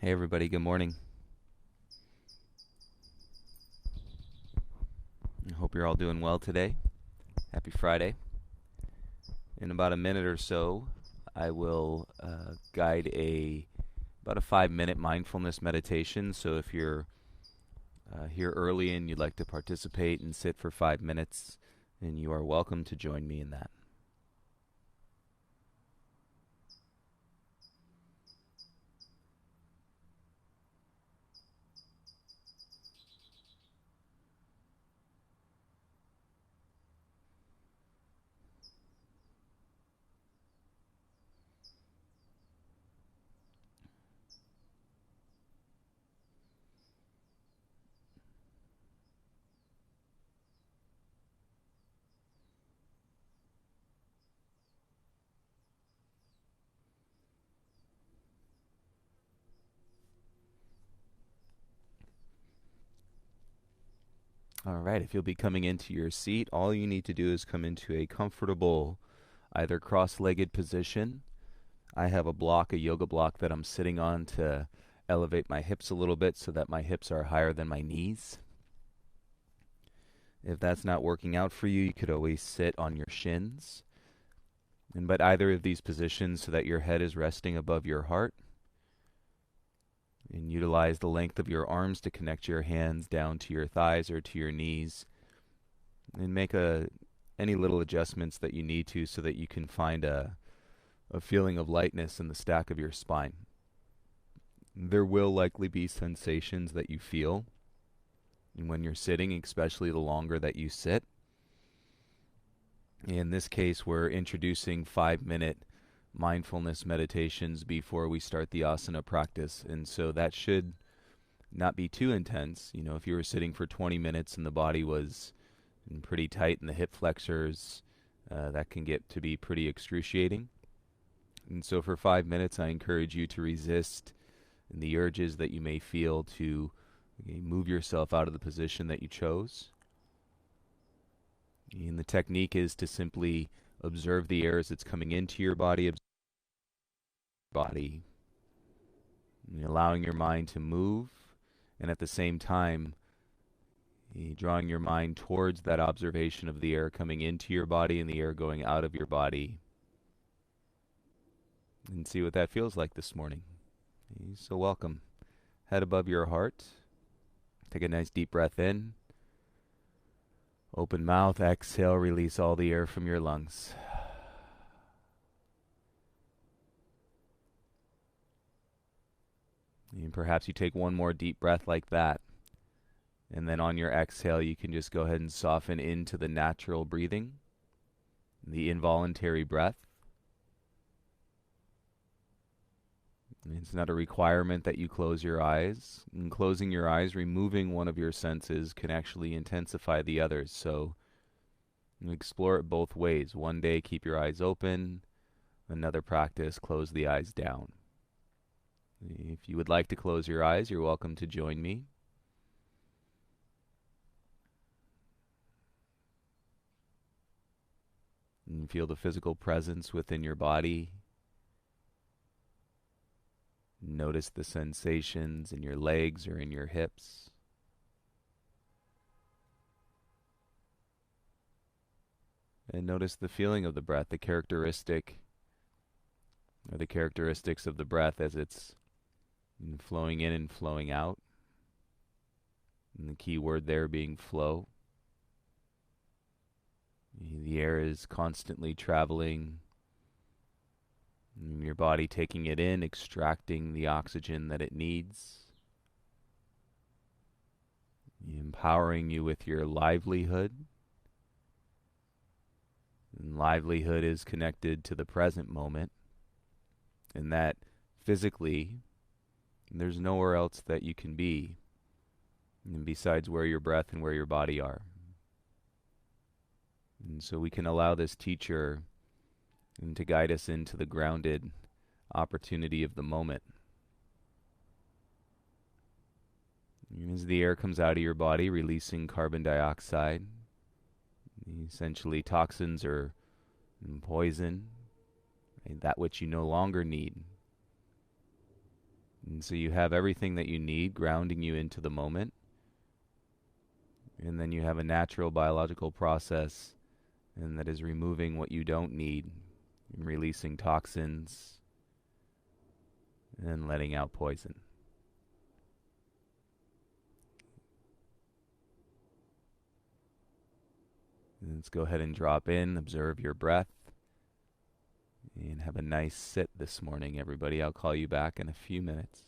Hey everybody, good morning. I hope you're all doing well today. Happy Friday. In about a minute or so, I will guide about a 5-minute mindfulness meditation. So if you're here early and you'd like to participate and sit for 5 minutes, then you are welcome to join me in that. All right, if you'll be coming into your seat, all you need to do is come into a comfortable, either cross-legged position. I have a yoga block that I'm sitting on to elevate my hips a little bit so that my hips are higher than my knees. If that's not working out for you, you could always sit on your shins. But either of these positions so that your head is resting above your heart. And utilize the length of your arms to connect your hands down to your thighs or to your knees. And make any little adjustments that you need to so that you can find a feeling of lightness in the stack of your spine. There will likely be sensations that you feel when you're sitting, especially the longer that you sit. In this case, we're introducing 5-minute mindfulness meditations before we start the asana practice. And so that should not be too intense. You know, if you were sitting for 20 minutes and the body was pretty tight in the hip flexors, that can get to be pretty excruciating. And so for 5 minutes, I encourage you to resist the urges that you may feel to move yourself out of the position that you chose. And the technique is to simply observe the air as it's coming into your body, allowing your mind to move, and at the same time, drawing your mind towards that observation of the air coming into your body and the air going out of your body. And see what that feels like this morning. So welcome. Head above your heart. Take a nice deep breath in. Open mouth, exhale, release all the air from your lungs. And perhaps you take one more deep breath like that. And then on your exhale, you can just go ahead and soften into the natural breathing, the involuntary breath. It's not a requirement that you close your eyes. In closing your eyes, removing one of your senses can actually intensify the others. So explore it both ways. One day, keep your eyes open. Another practice, close the eyes down. If you would like to close your eyes, you're welcome to join me. And feel the physical presence within your body. Notice the sensations in your legs or in your hips. And notice the feeling of the breath, the characteristics of the breath as it's flowing in and flowing out. And the key word there being flow. The air is constantly traveling. Your body taking it in, extracting the oxygen that it needs. Empowering you with your livelihood. And livelihood is connected to the present moment. And that physically, there's nowhere else that you can be besides where your breath and where your body are. And so we can allow this teacher to guide us into the grounded opportunity of the moment. As the air comes out of your body, releasing carbon dioxide, essentially toxins or poison, that which you no longer need. And so you have everything that you need, grounding you into the moment. And then you have a natural biological process, and that is removing what you don't need, and releasing toxins, and letting out poison. And let's go ahead and drop in, observe your breath, and have a nice sit this morning, everybody. I'll call you back in a few minutes.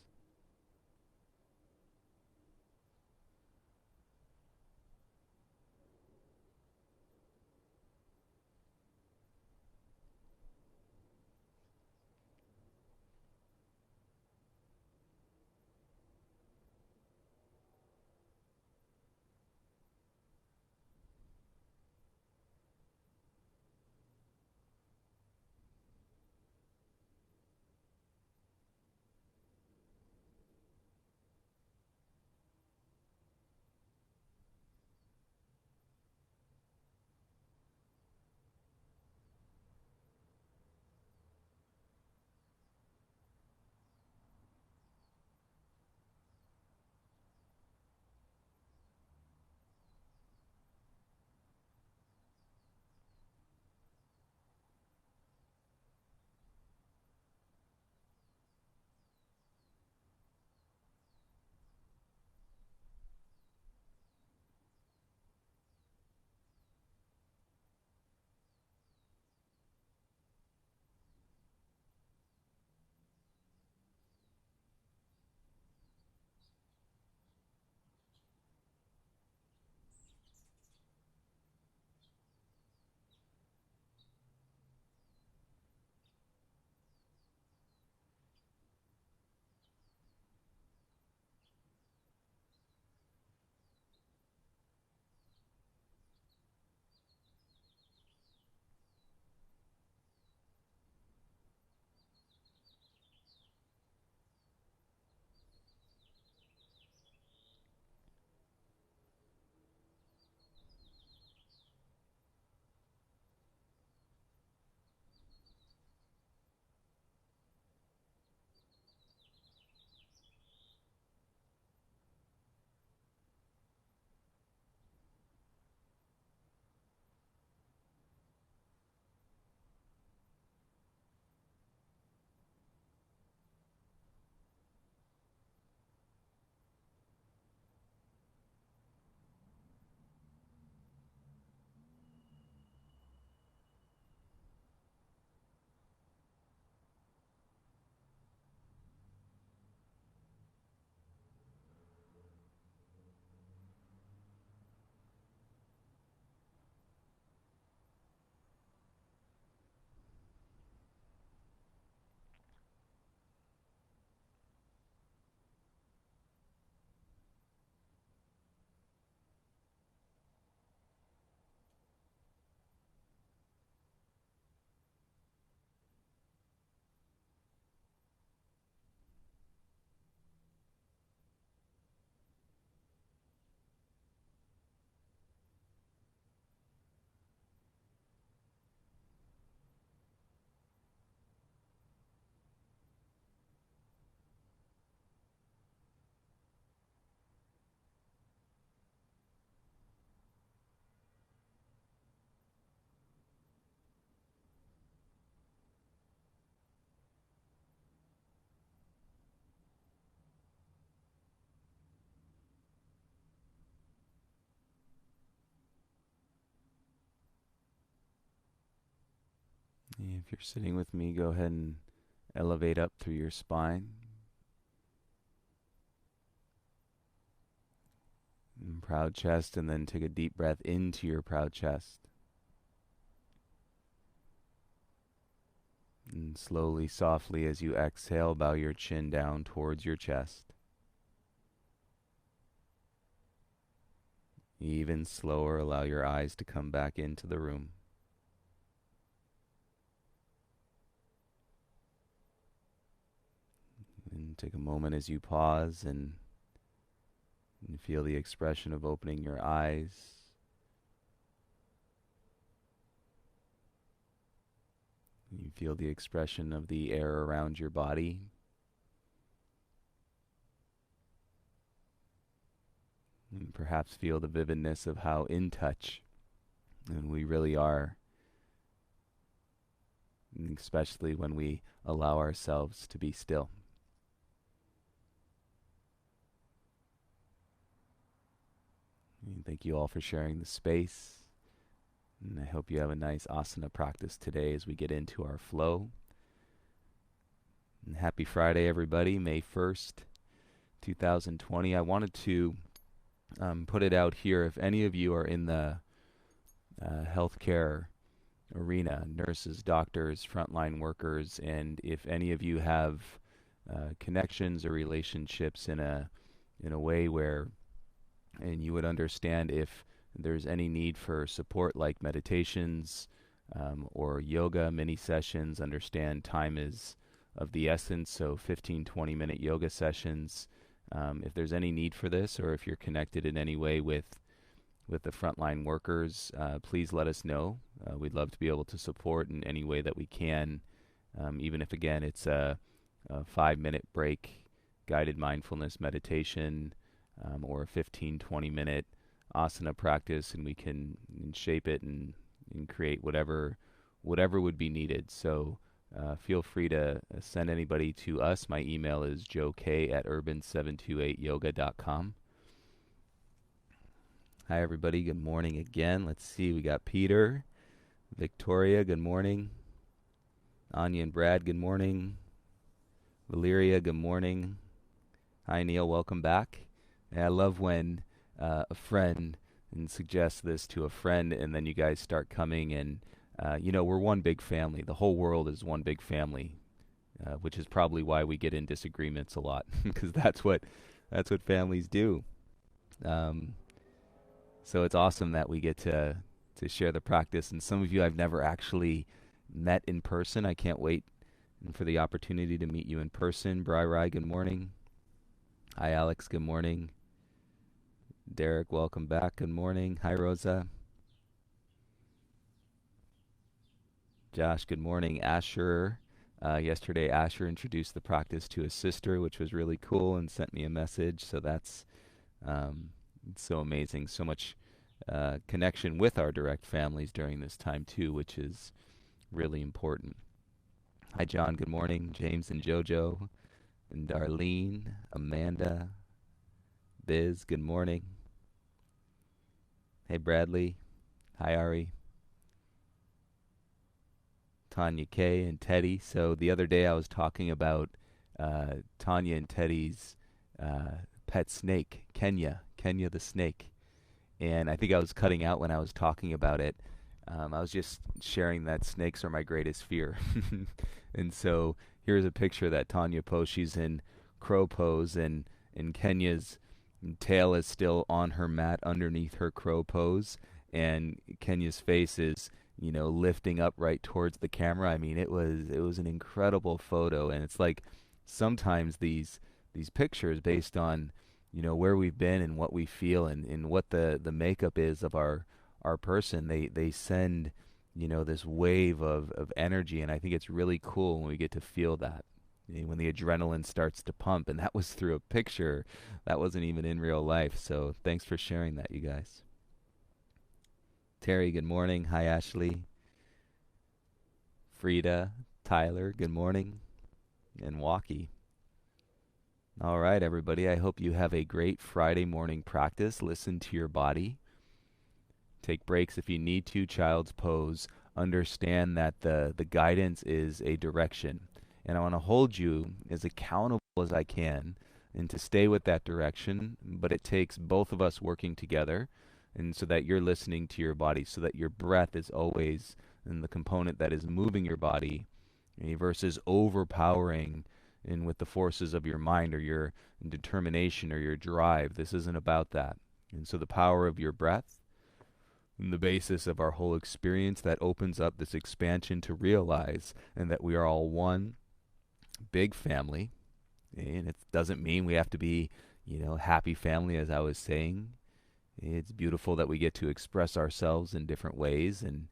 If you're sitting with me, go ahead and elevate up through your spine. And proud chest, and then take a deep breath into your proud chest. And slowly, softly, as you exhale, bow your chin down towards your chest. Even slower, allow your eyes to come back into the room. And take a moment as you pause and feel the expression of opening your eyes. You feel the expression of the air around your body. perhaps feel the vividness of how in touch and we really are, especially when we allow ourselves to be still. And thank you all for sharing the space. And I hope you have a nice asana practice today as we get into our flow. And happy Friday, everybody, May 1st, 2020. I wanted to put it out here. If any of you are in the healthcare arena, nurses, doctors, frontline workers, and if any of you have connections or relationships in a way where, and you would understand if there's any need for support like meditations or yoga mini sessions, understand time is of the essence, so 15-20 minute yoga sessions. If there's any need for this, or if you're connected in any way with the frontline workers, please let us know. We'd love to be able to support in any way that we can, even if, again, it's a 5-minute break, guided mindfulness meditation, or a 15-20 minute asana practice, and we can shape it and create whatever would be needed. So feel free to send anybody to us. My email is joek@urban728yoga.com. Hi, everybody. Good morning again. Let's see. We got Peter, Victoria. Good morning. Anya and Brad. Good morning. Valeria. Good morning. Hi, Neil. Welcome back. And I love when a friend suggests this to a friend, and then you guys start coming, and we're one big family. The whole world is one big family, which is probably why we get in disagreements a lot, because that's what families do. So it's awesome that we get to share the practice. And some of you I've never actually met in person. I can't wait for the opportunity to meet you in person. Bri Rai, good morning. Hi, Alex. Good morning. Derek, welcome back. Good morning. Hi, Rosa. Josh, good morning. Asher. Yesterday, Asher introduced the practice to his sister, which was really cool, and sent me a message. So that's so amazing. So much connection with our direct families during this time, too, which is really important. Hi, John. Good morning. James and Jojo. And Darlene, Amanda, Biz, good morning. Hey, Bradley. Hi, Ari. Tanya K. and Teddy. So the other day I was talking about Tanya and Teddy's pet snake, Kenya the snake. And I think I was cutting out when I was talking about it. I was just sharing that snakes are my greatest fear. And so here's a picture that Tanya posed. She's in crow pose, and Kenya's tail is still on her mat underneath her crow pose, and Kenya's face is, lifting up right towards the camera. I mean, it was an incredible photo, and it's like sometimes these pictures, based on where we've been and what we feel and what the makeup is of our person, they send this wave of energy, and I think it's really cool when we get to feel that. When the adrenaline starts to pump, and that was through a picture. That wasn't even in real life. So thanks for sharing that, you guys. Terry, good morning. Hi, Ashley. Frida, Tyler, good morning. And Walkie. All right, everybody. I hope you have a great Friday morning practice. Listen to your body. Take breaks if you need to. Child's pose. Understand that the guidance is a direction. And I want to hold you as accountable as I can and to stay with that direction. But it takes both of us working together, and so that you're listening to your body, so that your breath is always in the component that is moving your body, versus overpowering in with the forces of your mind or your determination or your drive. This isn't about that. And so the power of your breath, and the basis of our whole experience, that opens up this expansion to realize and that we are all one big family. And it doesn't mean we have to be, happy family, as I was saying. It's beautiful that we get to express ourselves in different ways and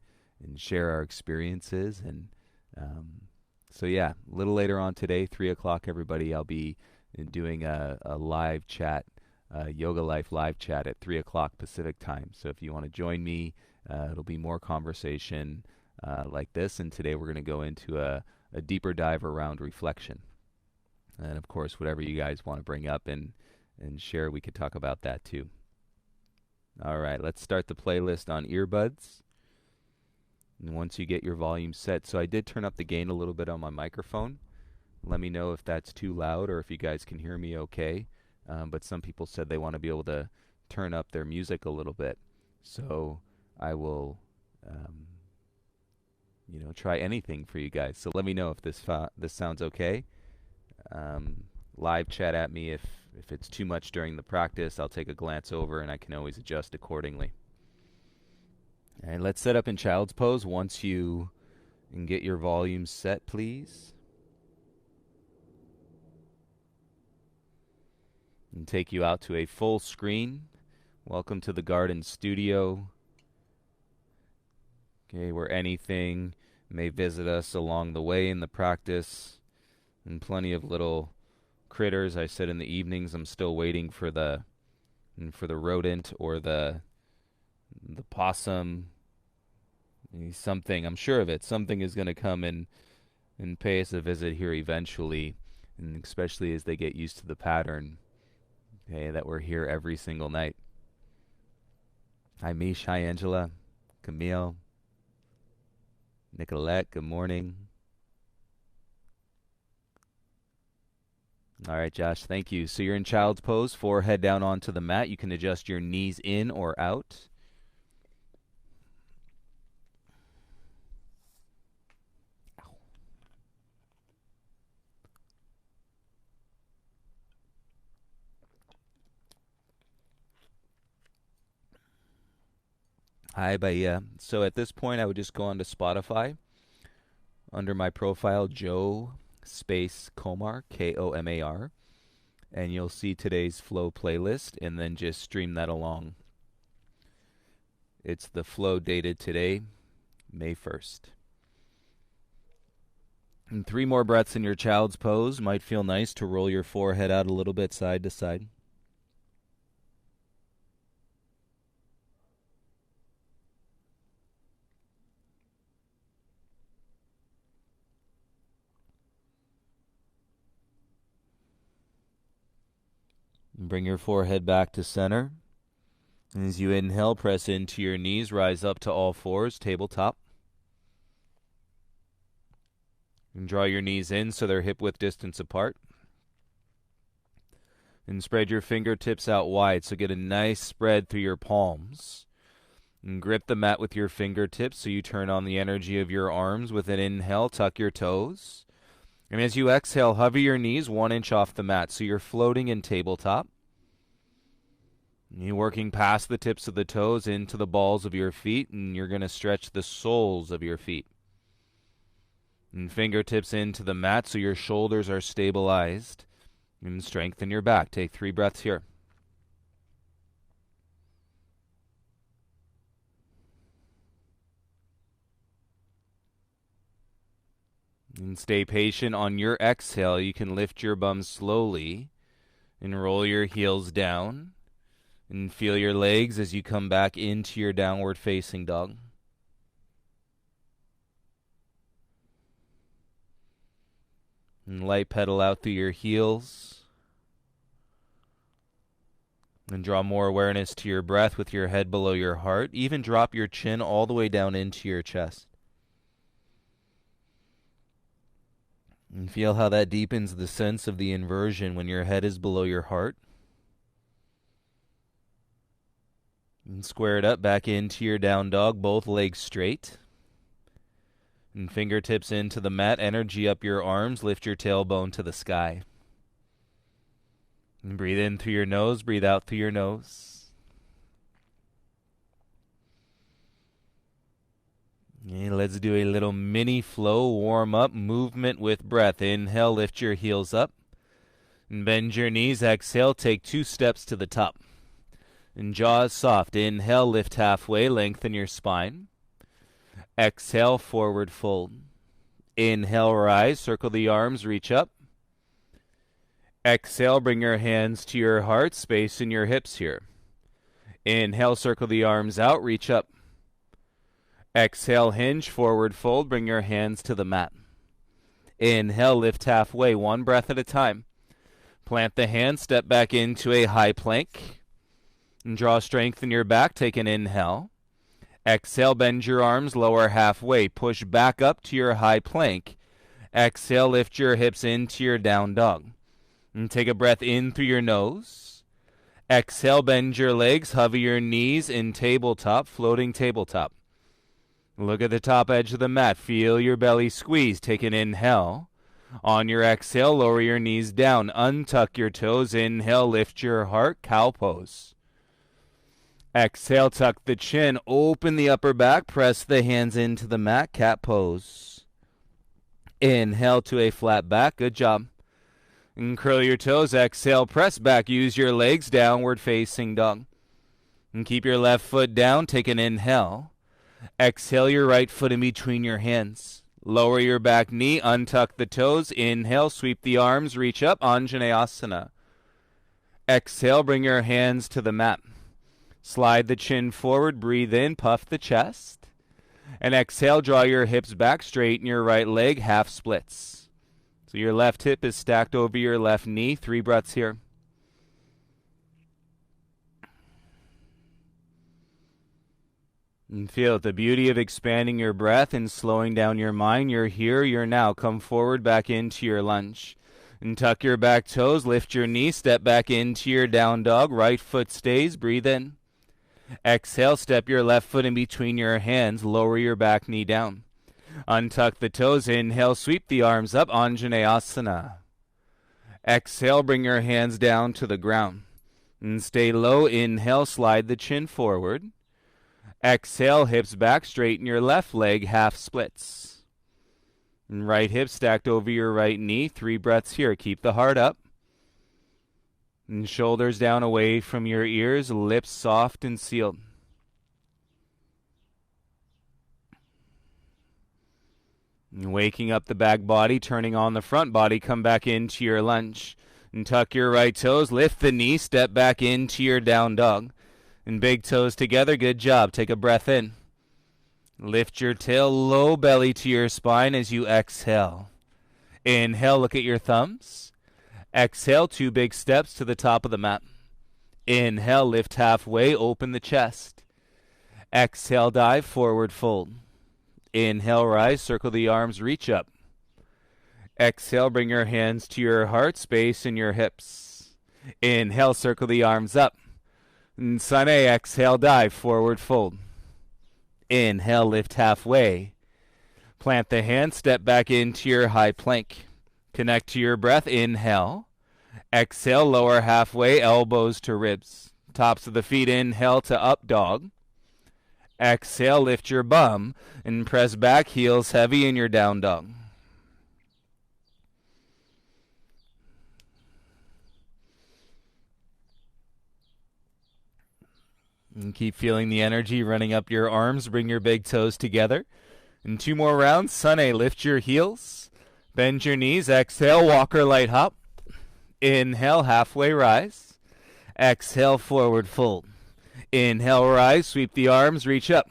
share our experiences. And so, yeah, a little later on today, 3 o'clock, everybody, I'll be doing a live chat Yoga Life live chat at 3 o'clock Pacific time. So if you want to join me, it'll be more conversation like this. And today we're going to go into a deeper dive around reflection. And of course, whatever you guys want to bring up and share, we could talk about that too. All right, let's start the playlist on earbuds. And once you get your volume set, so I did turn up the gain a little bit on my microphone. Let me know if that's too loud or if you guys can hear me okay. But some people said they want to be able to turn up their music a little bit. So I will, try anything for you guys. So let me know if this sounds okay. Live chat at me if it's too much during the practice. I'll take a glance over and I can always adjust accordingly. And let's set up in child's pose once you can get your volume set, please. And take you out to a full screen. Welcome to the garden studio. Okay, where anything may visit us along the way in the practice. And plenty of little critters. I said in the evenings I'm still waiting for the rodent or the possum. Something, I'm sure of it. Something is going to come and pay us a visit here eventually, and especially as they get used to the pattern, okay, that we're here every single night. Hi, Mish. Hi, Angela. Camille. Nicolette, good morning. All right, Josh, thank you. So you're in child's pose, forehead down onto the mat. You can adjust your knees in or out. Hi, Bahia. So at this point, I would just go onto Spotify. Under my profile, Joe space Komar, Komar. And you'll see today's flow playlist, and then just stream that along. It's the flow dated today, May 1st. And 3 more breaths in your child's pose. Might feel nice to roll your forehead out a little bit side to side. Bring your forehead back to center. As you inhale, press into your knees, rise up to all fours, tabletop. And draw your knees in so they're hip-width distance apart. And spread your fingertips out wide, so get a nice spread through your palms. And grip the mat with your fingertips so you turn on the energy of your arms. With an inhale, tuck your toes. And as you exhale, hover your knees 1 inch off the mat, so you're floating in tabletop. You're working past the tips of the toes into the balls of your feet, and you're going to stretch the soles of your feet. And fingertips into the mat so your shoulders are stabilized. And strengthen your back. Take 3 breaths here. And stay patient. On your exhale, you can lift your bum slowly and roll your heels down. And feel your legs as you come back into your downward facing dog. And light pedal out through your heels. And draw more awareness to your breath with your head below your heart. Even drop your chin all the way down into your chest. And feel how that deepens the sense of the inversion when your head is below your heart. And square it up back into your down dog, both legs straight. And fingertips into the mat, energy up your arms, lift your tailbone to the sky. And breathe in through your nose, breathe out through your nose. And let's do a little mini flow, warm up, movement with breath. Inhale, lift your heels up. And bend your knees, exhale, take 2 steps to the top. And jaws soft. Inhale, lift halfway, lengthen your spine. Exhale, forward fold. Inhale, rise, circle the arms, reach up. Exhale, bring your hands to your heart, space in your hips here. Inhale, circle the arms out, reach up. Exhale, hinge, forward fold, bring your hands to the mat. Inhale, lift halfway, one breath at a time. Plant the hands, step back into a high plank. And draw strength in your back, take an inhale. Exhale, bend your arms, lower halfway, push back up to your high plank. Exhale, lift your hips into your down dog. And take a breath in through your nose. Exhale, bend your legs, hover your knees in tabletop, floating tabletop. Look at the top edge of the mat. Feel your belly squeeze. Take an inhale. On your exhale, lower your knees down. Untuck your toes. Inhale, lift your heart, cow pose. Exhale, tuck the chin. Open the upper back. Press the hands into the mat, cat pose. Inhale to a flat back. Good job. And curl your toes. Exhale, press back. Use your legs, downward facing dog. And keep your left foot down. Take an inhale. Exhale your right foot in between your hands. Lower your back knee. Untuck the toes. Inhale, sweep the arms. Reach up. Anjaneyasana. Exhale, bring your hands to the mat. Slide the chin forward. Breathe in. Puff the chest. And exhale, draw your hips back. Straighten your right leg. Half splits. So your left hip is stacked over your left knee. 3 breaths here. And feel the beauty of expanding your breath and slowing down your mind. You're here, you're now. Come forward, back into your lunge. And tuck your back toes, lift your knee, step back into your down dog. Right foot stays, breathe in. Exhale, step your left foot in between your hands, lower your back knee down. Untuck the toes, inhale, sweep the arms up, Anjaneyasana. Exhale, bring your hands down to the ground. And stay low, inhale, slide the chin forward. Exhale, hips back, straighten your left leg, half splits. And right hip stacked over your right knee, 3 breaths here. Keep the heart up. And shoulders down away from your ears, lips soft and sealed. And waking up the back body, turning on the front body, come back into your lunge. And tuck your right toes, lift the knee, step back into your down dog. And big toes together, good job. Take a breath in. Lift your tail, low belly to your spine as you exhale. Inhale, look at your thumbs. Exhale, 2 big steps to the top of the mat. Inhale, lift halfway, open the chest. Exhale, dive, forward fold. Inhale, rise, circle the arms, reach up. Exhale, bring your hands to your heart, space in your hips. Inhale, circle the arms up. And Sun A, exhale, dive, forward fold. Inhale, lift halfway. Plant the hands, step back into your high plank. Connect to your breath, inhale. Exhale, lower halfway, elbows to ribs. Tops of the feet, inhale to up dog. Exhale, lift your bum and press back, heels heavy in your down dog. And keep feeling the energy running up your arms. Bring your big toes together. And 2 more rounds. Sun A, lift your heels. Bend your knees. Exhale, walker light hop. Inhale, halfway rise. Exhale, forward fold. Inhale, rise, sweep the arms, reach up.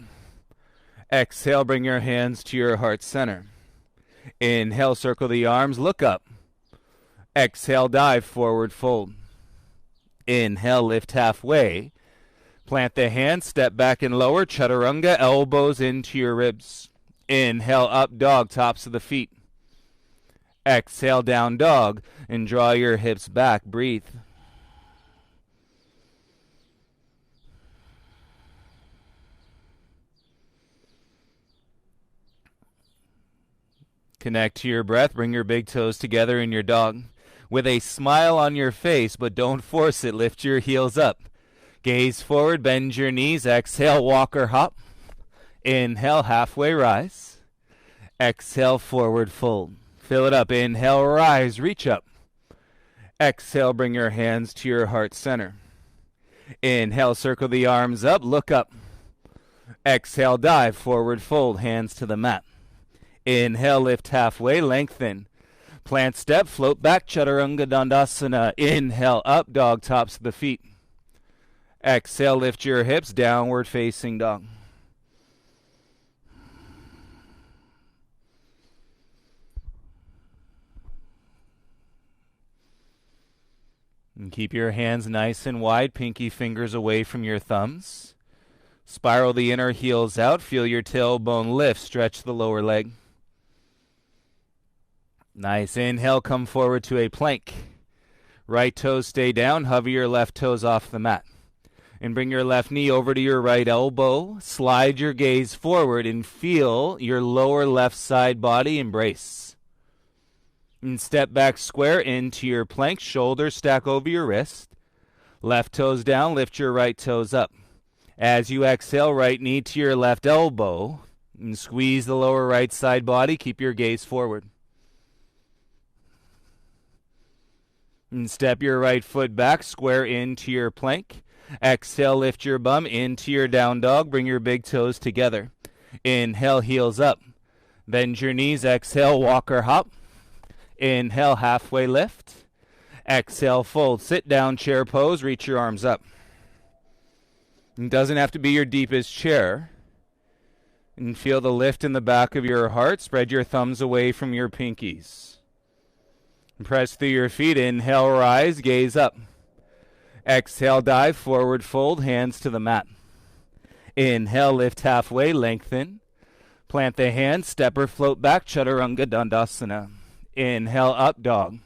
Exhale, bring your hands to your heart center. Inhale, circle the arms, look up. Exhale, dive, forward fold. Inhale, lift halfway. Plant the hands, step back and lower, Chaturanga, elbows into your ribs. Inhale, up dog, tops of the feet. Exhale, down dog, and draw your hips back, breathe. Connect to your breath. Bring your big toes together in your dog. With a smile on your face, but don't force it. Lift your heels up. Gaze forward. Bend your knees. Exhale, walk or hop. Inhale, halfway rise. Exhale, forward fold. Fill it up. Inhale, rise. Reach up. Exhale, bring your hands to your heart center. Inhale, circle the arms up. Look up. Exhale, dive. Forward fold. Hands to the mat. Inhale, lift halfway, lengthen. Plant step, float back, Chaturanga, Dandasana. Inhale, up dog, tops of the feet. Exhale, lift your hips, downward facing dog. And keep your hands nice and wide, pinky fingers away from your thumbs. Spiral the inner heels out, feel your tailbone lift, stretch the lower leg. Nice. Inhale, come forward to a plank. Right toes stay down, hover your left toes off the mat. And bring your left knee over to your right elbow. Slide your gaze forward and feel your lower left side body embrace. And step back square into your plank, shoulders stack over your wrist. Left toes down, lift your right toes up. As you exhale, right knee to your left elbow. And squeeze the lower right side body, keep your gaze forward. And step your right foot back, square into your plank. Exhale, lift your bum into your down dog. Bring your big toes together. Inhale, heels up. Bend your knees. Exhale, walk or hop. Inhale, halfway lift. Exhale, fold. Sit down, chair pose. Reach your arms up. It doesn't have to be your deepest chair. And feel the lift in the back of your heart. Spread your thumbs away from your pinkies. Press through your feet. Inhale, rise, gaze up. Exhale, dive, forward fold, hands to the mat. Inhale, lift halfway, lengthen. Plant the hands, step or float back, Chaturanga, Dandasana. Inhale, up dog.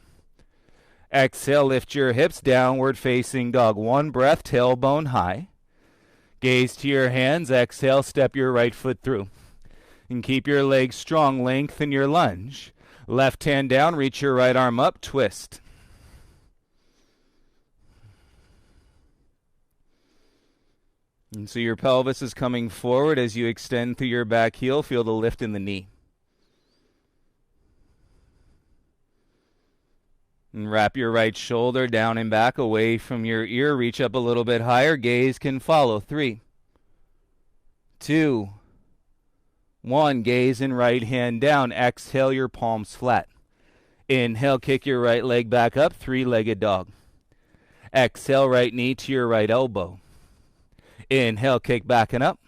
Exhale, lift your hips, downward facing dog. One breath, tailbone high. Gaze to your hands, exhale, step your right foot through. And keep your legs strong, lengthen your lunge. Left hand down, reach your right arm up, twist. And so your pelvis is coming forward as you extend through your back heel. Feel the lift in the knee. And wrap your right shoulder down and back away from your ear. Reach up a little bit higher. Gaze can follow. 3, 2, 1. Gaze and right hand down. Exhale, your palms flat. Inhale, kick your right leg back up. Three-legged dog. Exhale, right knee to your right elbow. Inhale, kick back and up.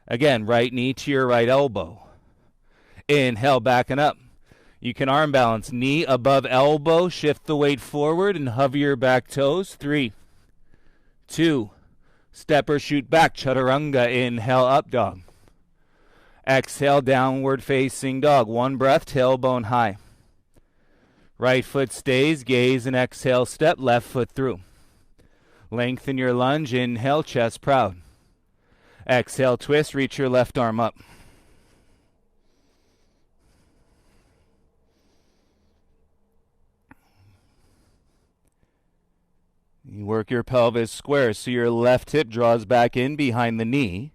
Again, right knee to your right elbow. Inhale, back and up. You can arm balance, knee above elbow, shift the weight forward and hover your back toes. 3, 2, step or shoot back, Chaturanga. Inhale, up dog. Exhale, downward facing dog. One breath, tailbone high. Right foot stays, gaze and exhale, step, left foot through. Lengthen your lunge, inhale, chest proud. Exhale, twist, reach your left arm up. You work your pelvis square so your left hip draws back in behind the knee.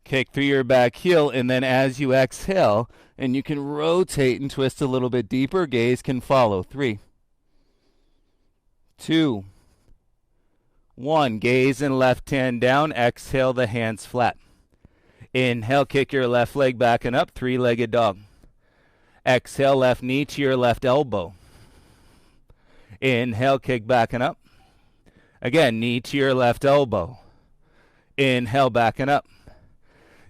Kick through your back heel, and then as you exhale, and you can rotate and twist a little bit deeper, gaze can follow. 3, 2, 1. Gaze and left hand down. Exhale, the hands flat. Inhale, kick your left leg back and up, three-legged dog. Exhale, left knee to your left elbow. Inhale, kick back and up. Again, knee to your left elbow. Inhale, back and up.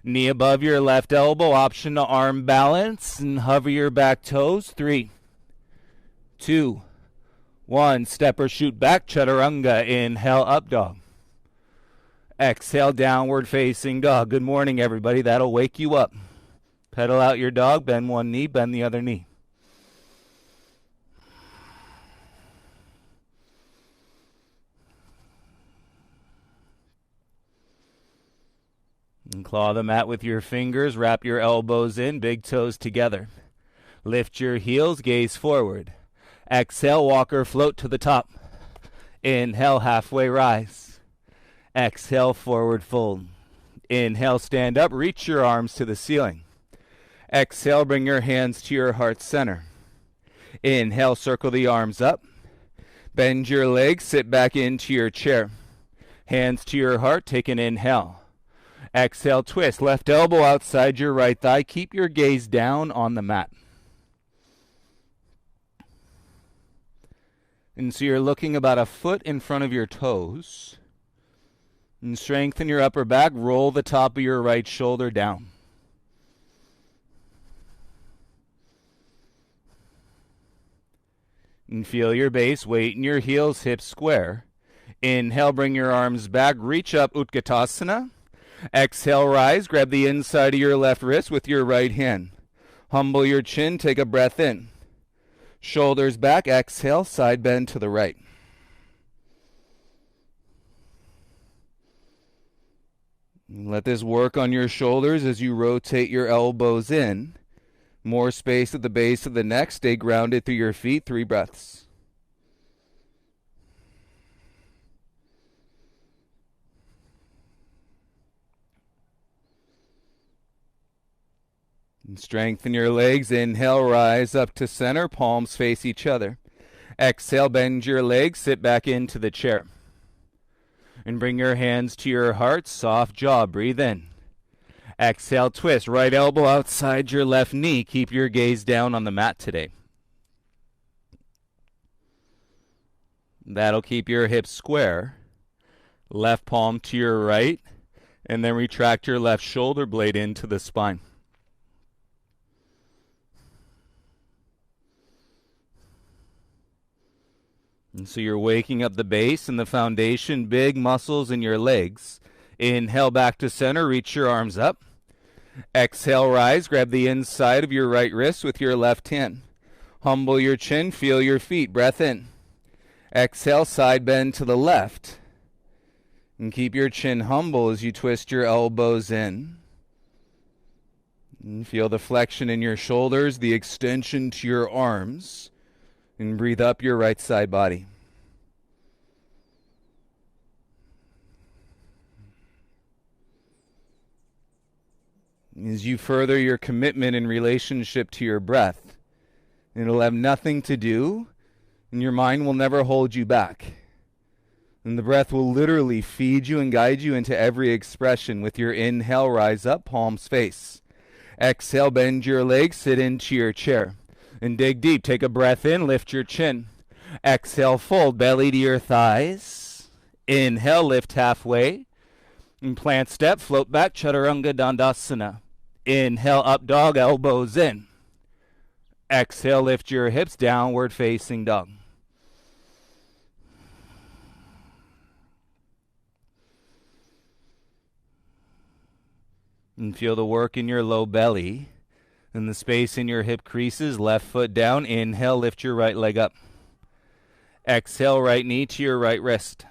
Knee above your left elbow, option to arm balance, and hover your back toes. 3, 2, 1. Step or shoot back, Chaturanga. Inhale, up dog. Exhale, downward facing dog. Good morning, everybody. That'll wake you up. Pedal out your dog, bend one knee, bend the other knee. And claw the mat with your fingers. Wrap your elbows in, big toes together. Lift your heels, gaze forward. Exhale, walk or float to the top. Inhale, halfway rise. Exhale, forward fold. Inhale, stand up, reach your arms to the ceiling. Exhale, bring your hands to your heart center. Inhale, circle the arms up. Bend your legs, sit back into your chair. Hands to your heart, take an inhale. Exhale, twist. Left elbow outside your right thigh. Keep your gaze down on the mat. And so you're looking about a foot in front of your toes. And strengthen your upper back. Roll the top of your right shoulder down. And feel your base. Weight in your heels, hips square. Inhale, bring your arms back. Reach up, Utkatasana. Exhale, rise. Grab the inside of your left wrist with your right hand. Humble your chin. Take a breath in. Shoulders back. Exhale, side bend to the right. Let this work on your shoulders as you rotate your elbows in. More space at the base of the neck. Stay grounded through your feet. 3 breaths. And strengthen your legs. Inhale, rise up to center. Palms face each other. Exhale, bend your legs. Sit back into the chair. And bring your hands to your heart. Soft jaw. Breathe in. Exhale, twist. Right elbow outside your left knee. Keep your gaze down on the mat today. That'll keep your hips square. Left palm to your right. And then retract your left shoulder blade into the spine. And so you're waking up the base and the foundation, big muscles in your legs. Inhale back to center, reach your arms up. Exhale, rise, grab the inside of your right wrist with your left hand. Humble your chin, feel your feet, breath in. Exhale, side bend to the left. And keep your chin humble as you twist your elbows in. And feel the flexion in your shoulders, the extension to your arms. And breathe up your right side body. As you further your commitment in relationship to your breath, it'll have nothing to do, and your mind will never hold you back. And the breath will literally feed you and guide you into every expression. With your inhale, rise up, palms face. Exhale, bend your legs, sit into your chair. And dig deep. Take a breath in, lift your chin. Exhale, fold, belly to your thighs. Inhale, lift halfway. And plant step, float back, Chaturanga, Dandasana. Inhale, up dog, elbows in. Exhale, lift your hips, downward facing dog. And feel the work in your low belly. And the space in your hip creases, left foot down. Inhale, lift your right leg up. Exhale, right knee to your right wrist.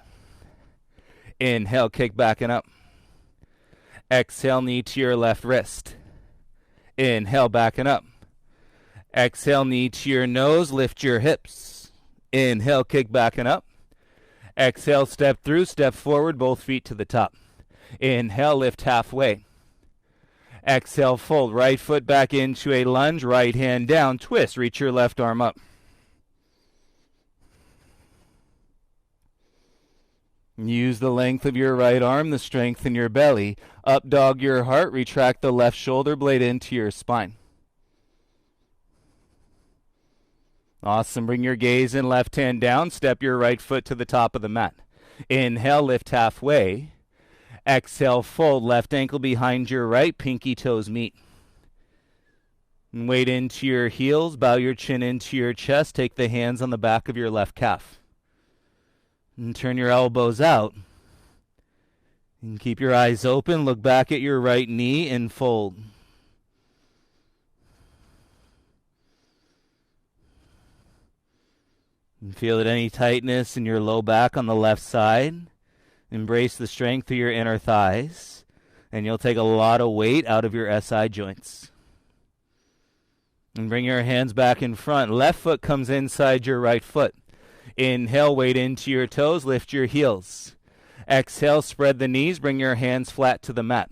Inhale, kick back and up. Exhale, knee to your left wrist. Inhale, back and up. Exhale, knee to your nose, lift your hips. Inhale, kick back and up. Exhale, step through, step forward, both feet to the top. Inhale, lift halfway. Exhale, fold. Right foot back into a lunge. Right hand down. Twist. Reach your left arm up. Use the length of your right arm, the strength in your belly. Up dog your heart. Retract the left shoulder blade into your spine. Awesome. Bring your gaze in, left hand down. Step your right foot to the top of the mat. Inhale, lift halfway. Exhale, fold, left ankle behind your right, pinky toes meet. And weight into your heels, bow your chin into your chest, take the hands on the back of your left calf. And turn your elbows out. And keep your eyes open, look back at your right knee and fold. And feel that any tightness in your low back on the left side. Embrace the strength of your inner thighs, and you'll take a lot of weight out of your SI joints. And bring your hands back in front. Left foot comes inside your right foot. Inhale, weight into your toes, lift your heels. Exhale, spread the knees, bring your hands flat to the mat.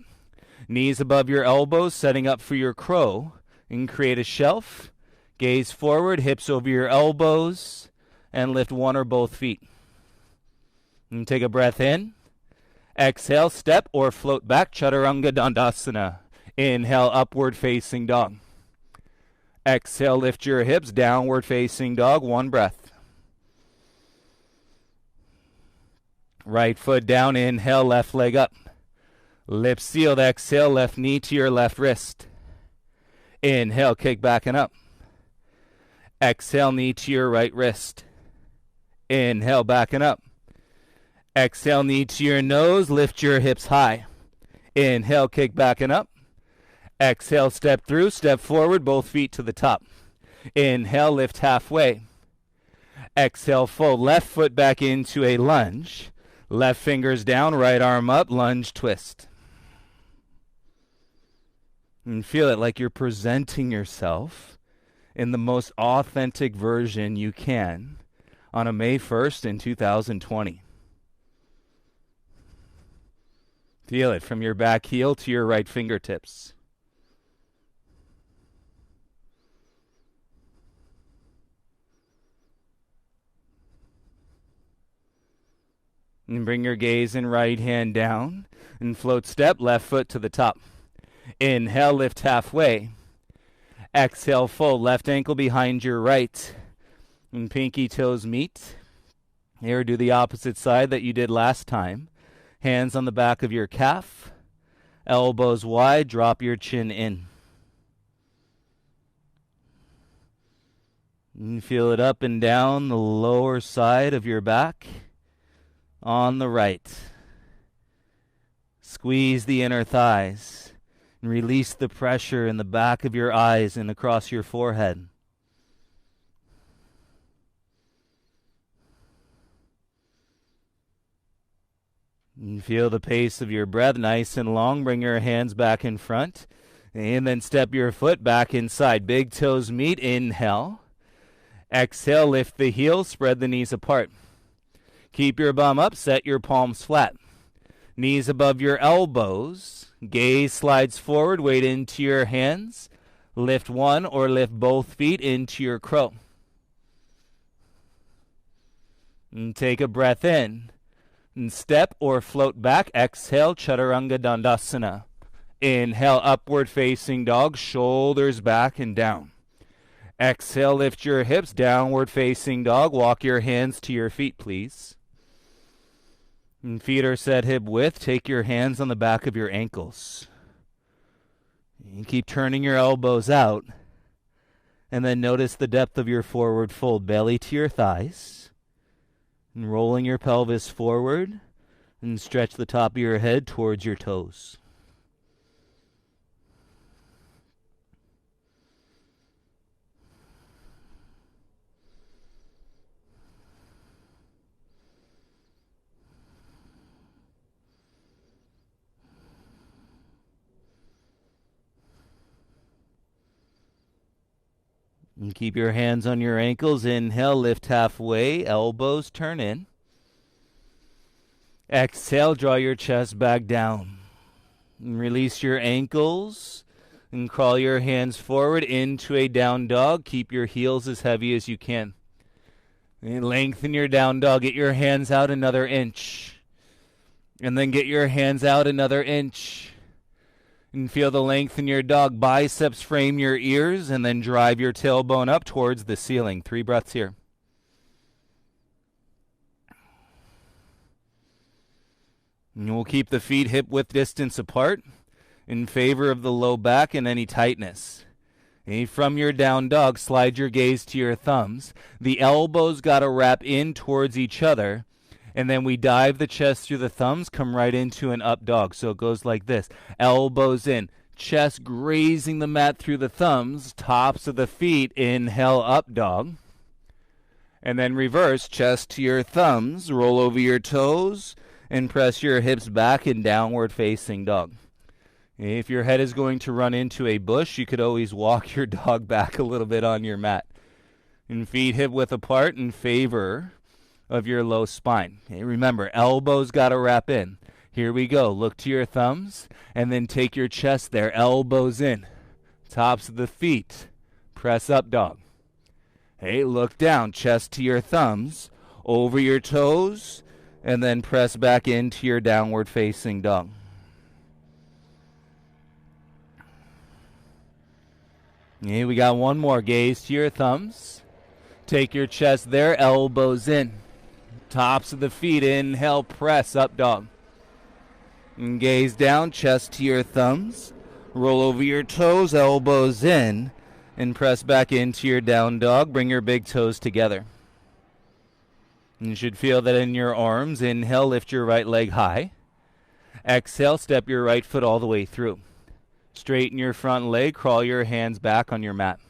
Knees above your elbows, setting up for your crow. And create a shelf. Gaze forward, hips over your elbows, and lift one or both feet. And take a breath in. Exhale, step or float back, Chaturanga, Dandasana. Inhale, upward facing dog. Exhale, lift your hips, downward facing dog, one breath. Right foot down, inhale, left leg up. Lips sealed, exhale, left knee to your left wrist. Inhale, kick back and up. Exhale, knee to your right wrist. Inhale, back and up. Exhale, knee to your nose, lift your hips high. Inhale, kick back and up. Exhale, step through, step forward, both feet to the top. Inhale, lift halfway. Exhale, fold left foot back into a lunge. Left fingers down, right arm up, lunge, twist. And feel it like you're presenting yourself in the most authentic version you can on a May 1st in 2020. Feel it from your back heel to your right fingertips. And bring your gaze and right hand down and float step, left foot to the top. Inhale, lift halfway. Exhale, fold left ankle behind your right. And pinky toes meet. Here, do the opposite side that you did last time. Hands on the back of your calf. Elbows wide, drop your chin in. And feel it up and down the lower side of your back. On the right. Squeeze the inner thighs. And release the pressure in the back of your eyes and across your forehead. And feel the pace of your breath nice and long. Bring your hands back in front. And then step your foot back inside. Big toes meet. Inhale. Exhale, lift the heels, spread the knees apart. Keep your bum up, set your palms flat. Knees above your elbows. Gaze slides forward, weight into your hands. Lift one or lift both feet into your crow. And take a breath in. And step or float back. Exhale, Chaturanga Dandasana. Inhale, upward facing dog, shoulders back and down. Exhale, lift your hips, downward facing dog. Walk your hands to your feet, please. And feet are set hip width. Take your hands on the back of your ankles. And keep turning your elbows out. And then notice the depth of your forward fold. Belly to your thighs. And rolling your pelvis forward. And stretch the top of your head towards your toes. And keep your hands on your ankles. Inhale, lift halfway, elbows turn in. Exhale, draw your chest back down. And release your ankles and crawl your hands forward into a down dog. Keep your heels as heavy as you can. And lengthen your down dog. Get your hands out another inch. And then get your hands out another inch. And feel the length in your dog. Biceps frame your ears and then drive your tailbone up towards the ceiling. 3 breaths here. And we'll keep the feet hip width distance apart in favor of the low back and any tightness. And from your down dog, slide your gaze to your thumbs. The elbows got to wrap in towards each other. And then we dive the chest through the thumbs, come right into an up dog. So it goes like this. Elbows in, chest grazing the mat through the thumbs, tops of the feet, inhale, up dog. And then reverse, chest to your thumbs, roll over your toes, and press your hips back in downward facing dog. If your head is going to run into a bush, you could always walk your dog back a little bit on your mat. And feet hip width apart in favor of your low spine. Okay, remember, elbows got to wrap in. Here we go. Look to your thumbs and then take your chest there. Elbows in. Tops of the feet. Press up dog. Hey, look down. Chest to your thumbs. Over your toes. And then press back into your downward facing dog. Okay, we got one more. Gaze to your thumbs. Take your chest there. Elbows in. tops of the feet. Inhale, press, up dog. And gaze down, chest to your thumbs. Roll over your toes, elbows in, and press back into your down dog. Bring your big toes together. And you should feel that in your arms. Inhale, lift your right leg high. Exhale, step your right foot all the way through. Straighten your front leg, crawl your hands back on your mat.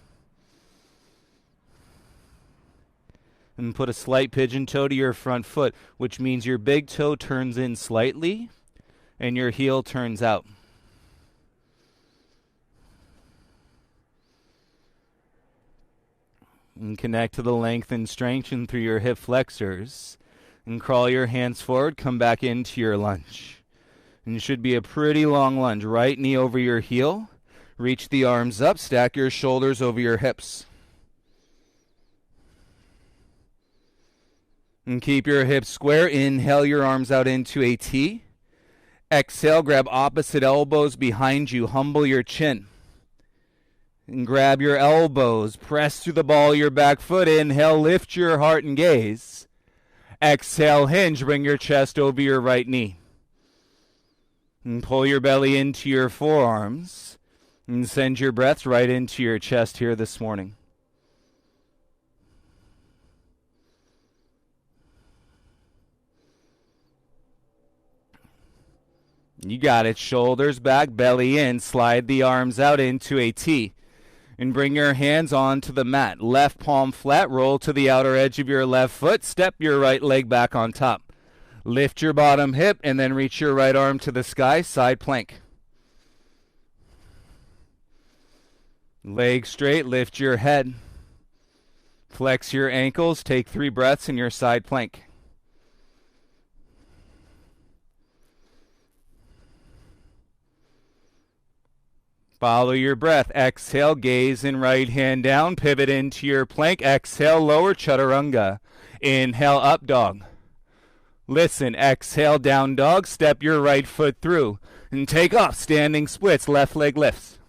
And put a slight pigeon toe to your front foot, which means your big toe turns in slightly and your heel turns out. And connect to the length and strengthen through your hip flexors. And crawl your hands forward, come back into your lunge. And it should be a pretty long lunge. Right knee over your heel. Reach the arms up, stack your shoulders over your hips. And keep your hips square. Inhale your arms out into a T. Exhale, grab opposite elbows behind you. Humble your chin. And grab your elbows. Press through the ball of your back foot. Inhale, lift your heart and gaze. Exhale, hinge. Bring your chest over your right knee. And pull your belly into your forearms. And send your breath right into your chest here this morning. You got it. Shoulders back, belly in. Slide the arms out into a T. And bring your hands onto the mat. Left palm flat. Roll to the outer edge of your left foot. Step your right leg back on top. Lift your bottom hip and then reach your right arm to the sky. Side plank. Legs straight. Lift your head. Flex your ankles. Take 3 breaths in your side plank. Follow your breath. Exhale, gaze and right hand down. Pivot into your plank. Exhale, lower chaturanga. Inhale, up dog. Listen, exhale, down dog. Step your right foot through. And take off, standing splits. Left leg lifts.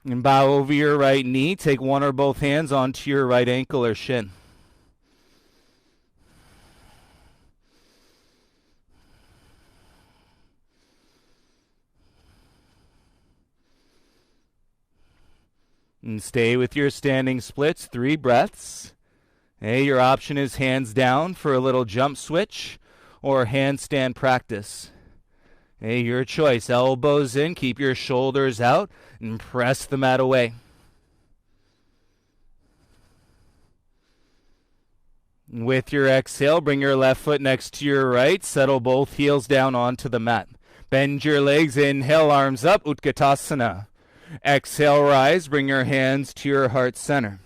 And bow over your right knee. Take one or both hands onto your right ankle or shin. And stay with your standing splits, 3 breaths. Hey, your option is hands down for a little jump switch or handstand practice. Hey, your choice. Elbows in, keep your shoulders out, and press the mat away. With your exhale, bring your left foot next to your right. Settle both heels down onto the mat. Bend your legs. Inhale, arms up, Utkatasana. Exhale, rise. Bring your hands to your heart center.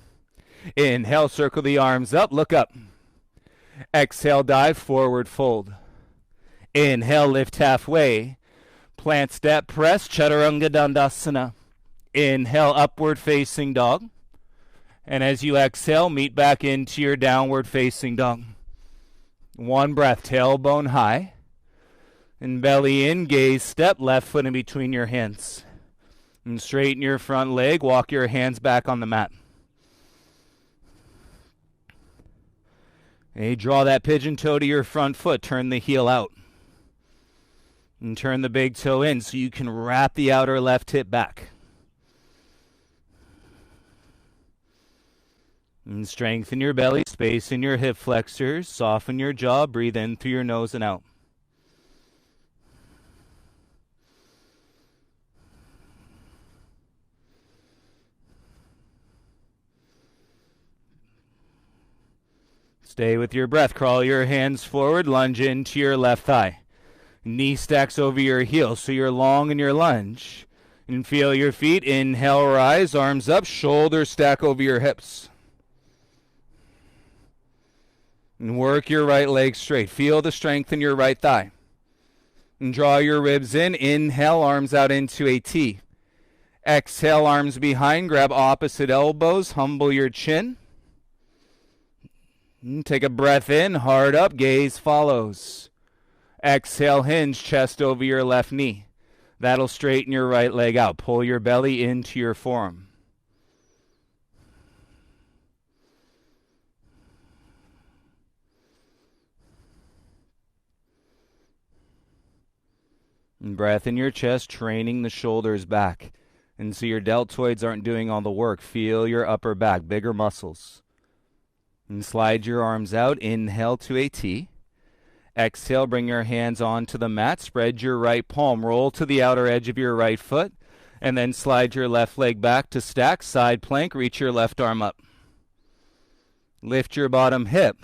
Inhale, circle the arms up. Look up. Exhale, dive, forward fold. Inhale, lift halfway. Plant step, press, Chaturanga Dandasana. Inhale, upward facing dog. And as you exhale, meet back into your downward facing dog. 1 breath, tailbone high. And belly in, gaze step, left foot in between your hands. And straighten your front leg. Walk your hands back on the mat. Hey, draw that pigeon toe to your front foot. Turn the heel out. And turn the big toe in so you can wrap the outer left hip back. And strengthen your belly. Space in your hip flexors. Soften your jaw. Breathe in through your nose and out. Stay with your breath. Crawl your hands forward. Lunge into your left thigh. Knee stacks over your heel, so you're long in your lunge. And feel your feet. Inhale, rise. Arms up. Shoulders stack over your hips. And work your right leg straight. Feel the strength in your right thigh. And draw your ribs in. Inhale, arms out into a T. Exhale, arms behind. Grab opposite elbows. Humble your chin. Take a breath in, heart up, gaze follows. Exhale, hinge, chest over your left knee. That'll straighten your right leg out. Pull your belly into your forearm. And breath in your chest, training the shoulders back. And so your deltoids aren't doing all the work. Feel your upper back, bigger muscles. And slide your arms out. Inhale to a T. Exhale, bring your hands onto the mat. Spread your right palm. Roll to the outer edge of your right foot. And then slide your left leg back to stack. Side plank. Reach your left arm up. Lift your bottom hip.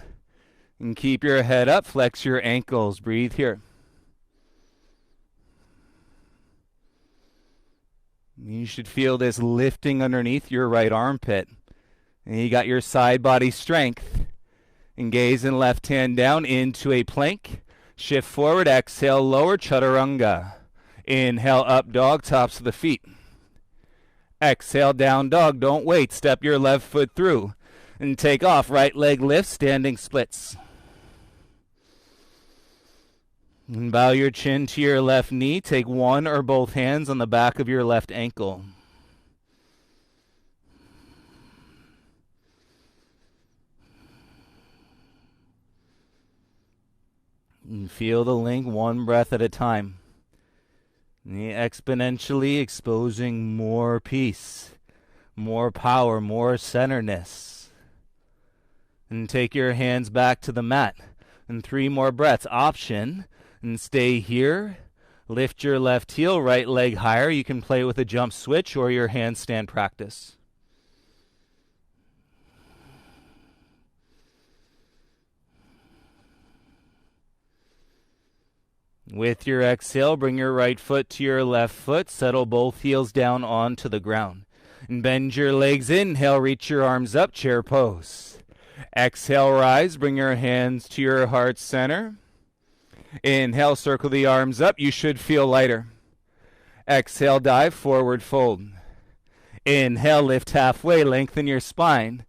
And keep your head up. Flex your ankles. Breathe here. You should feel this lifting underneath your right armpit. And you got your side body strength. And gaze and left hand down into a plank. Shift forward. Exhale, lower Chaturanga. Inhale, up dog, tops of the feet. Exhale, down dog. Don't wait. Step your left foot through. And take off. Right leg lifts, standing splits. And bow your chin to your left knee. Take one or both hands on the back of your left ankle. And feel the link one breath at a time. Exponentially exposing more peace, more power, more centeredness. And take your hands back to the mat. And 3 more breaths. Option. And stay here. Lift your left heel, right leg higher. You can play with a jump switch or your handstand practice. With your exhale, bring your right foot to your left foot. Settle both heels down onto the ground. And bend your legs. Inhale, reach your arms up, chair pose. Exhale, rise. Bring your hands to your heart center. Inhale, circle the arms up. You should feel lighter. Exhale, dive, forward fold. Inhale, lift halfway, lengthen your spine.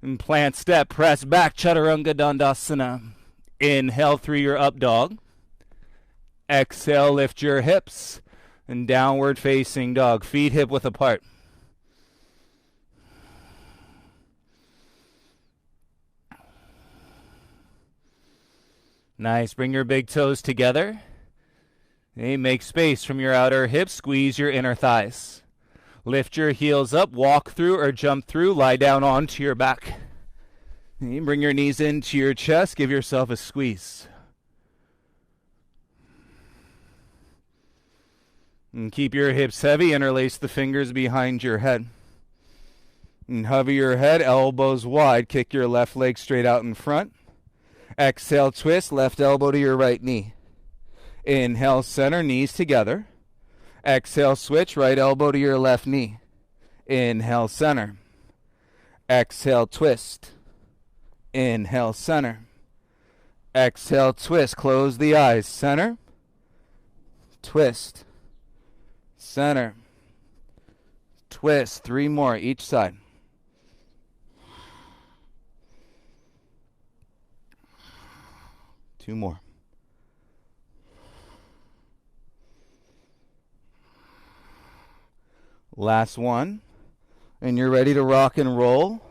And plant step, press back, Chaturanga, Dandasana. Inhale through your up dog. Exhale, lift your hips. And downward facing dog, feet hip width apart. Nice. Bring your big toes together. Okay, make space from your outer hips. Squeeze your inner thighs. Lift your heels up. Walk through or jump through. Lie down onto your back. Okay, bring your knees into your chest. Give yourself a squeeze. And keep your hips heavy. Interlace the fingers behind your head. And hover your head. Elbows wide. Kick your left leg straight out in front. Exhale, twist, left elbow to your right knee. Inhale, center, knees together. Exhale, switch, right elbow to your left knee. Inhale, center. Exhale, twist. Inhale, center. Exhale, twist, close the eyes. Center. Twist. Center. Twist. 3 more each side. Two more. Last one. And you're ready to rock and roll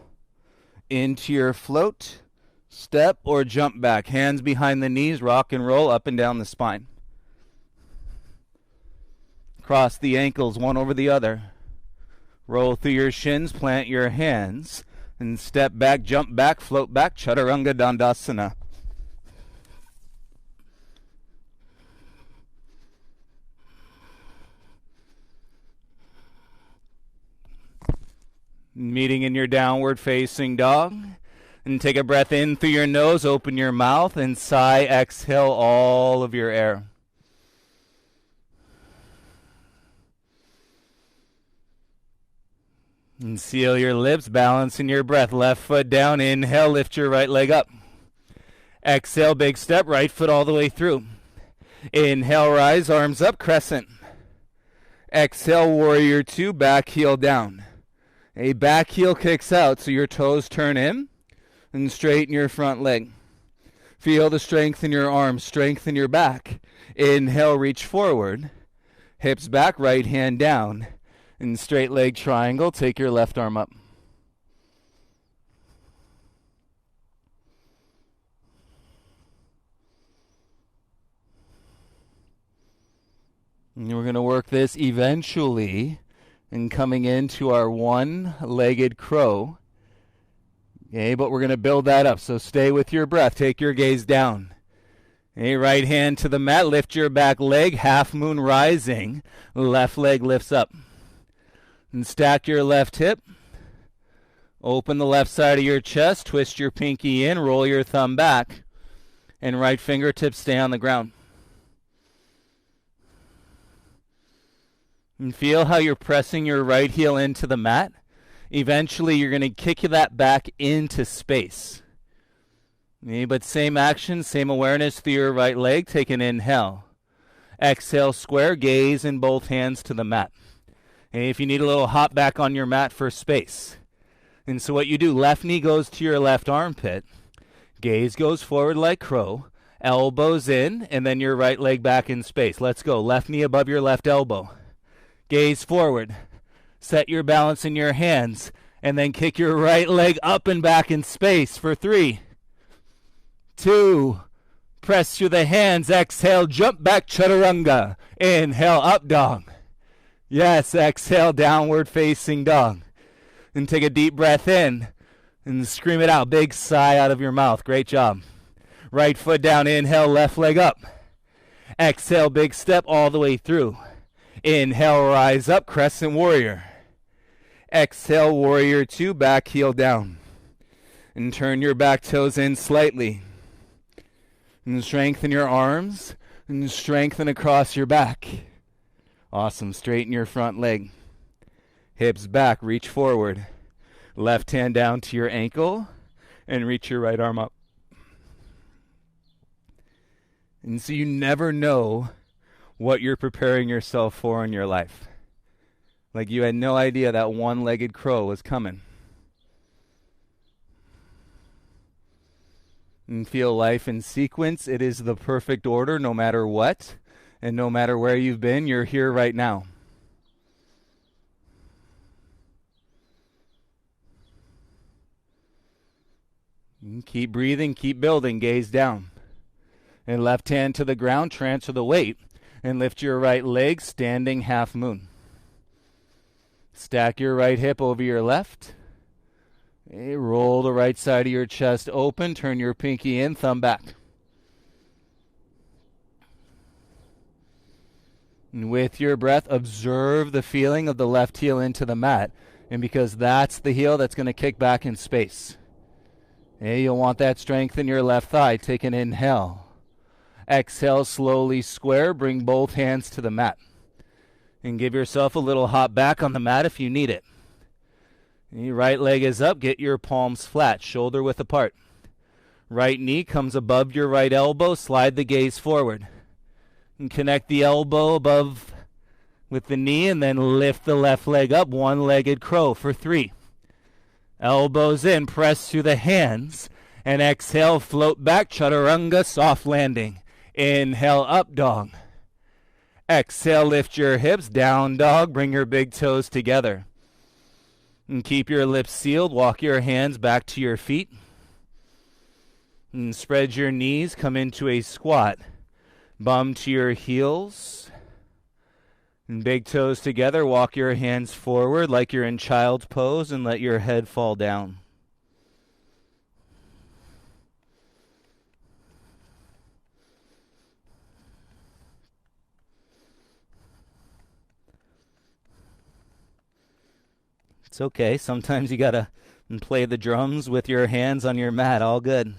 into your float, step, or jump back. Hands behind the knees, rock and roll up and down the spine. Cross the ankles one over the other. Roll through your shins, plant your hands, and step back, jump back, float back, Chaturanga, Dandasana. Meeting in your downward facing dog. And take a breath in through your nose, open your mouth, and sigh, exhale all of your air. And seal your lips, balancing your breath. Left foot down, inhale, lift your right leg up. Exhale, big step, right foot all the way through. Inhale, rise, arms up, crescent. Exhale, warrior 2, back heel down. A back heel kicks out, so your toes turn in and straighten your front leg. Feel the strength in your arms, strengthen your back. Inhale, reach forward. Hips back, right hand down. And straight leg triangle, take your left arm up. And we're going to work this eventually and coming into our one-legged crow. Okay, but we're going to build that up. So stay with your breath. Take your gaze down. Okay, right hand to the mat. Lift your back leg. Half moon rising. Left leg lifts up. And stack your left hip. Open the left side of your chest. Twist your pinky in. Roll your thumb back. And right fingertips stay on the ground. And feel how you're pressing your right heel into the mat. Eventually, you're going to kick that back into space. Okay, but same action, same awareness through your right leg. Take an inhale. Exhale, square, gaze in both hands to the mat. Okay, if you need a little hop back on your mat for space. And so what you do, left knee goes to your left armpit. Gaze goes forward like crow. Elbows in, and then your right leg back in space. Let's go. Left knee above your left elbow. Gaze forward. Set your balance in your hands, and then kick your right leg up and back in space for 3, 2, press through the hands, exhale, jump back, Chaturanga. Inhale, up dog. Yes, exhale, downward facing dog. And take a deep breath in, and scream it out, big sigh out of your mouth. Great job. Right foot down, inhale, left leg up. Exhale, big step all the way through. Inhale, rise up, crescent warrior. Exhale, warrior 2, back heel down. And turn your back toes in slightly. And strengthen your arms. And strengthen across your back. Awesome. Straighten your front leg. Hips back, reach forward. Left hand down to your ankle. And reach your right arm up. And so you never know what you're preparing yourself for in your life. Like you had no idea that one-legged crow was coming. And feel life in sequence. It is the perfect order no matter what. And no matter where you've been, you're here right now. And keep breathing, keep building, gaze down. And left hand to the ground, transfer the weight. And lift your right leg, standing half moon. Stack your right hip over your left. Okay, roll the right side of your chest open. Turn your pinky in, thumb back. And with your breath, observe the feeling of the left heel into the mat. And because that's the heel that's going to kick back in space. Okay, you'll want that strength in your left thigh. Take an inhale. Exhale, slowly square. Bring both hands to the mat. And give yourself a little hop back on the mat if you need it. Your right leg is up. Get your palms flat, shoulder width apart. Right knee comes above your right elbow. Slide the gaze forward. And connect the elbow above with the knee and then lift the left leg up. One-legged crow for 3. Elbows in, press through the hands. And exhale, float back, Chaturanga, soft landing. Inhale, up dog. Exhale, lift your hips, down dog, bring your big toes together. And keep your lips sealed, walk your hands back to your feet. And spread your knees, come into a squat. Bum to your heels. And big toes together, walk your hands forward like you're in child's pose and let your head fall down. It's okay. Sometimes you gotta play the drums with your hands on your mat. All good.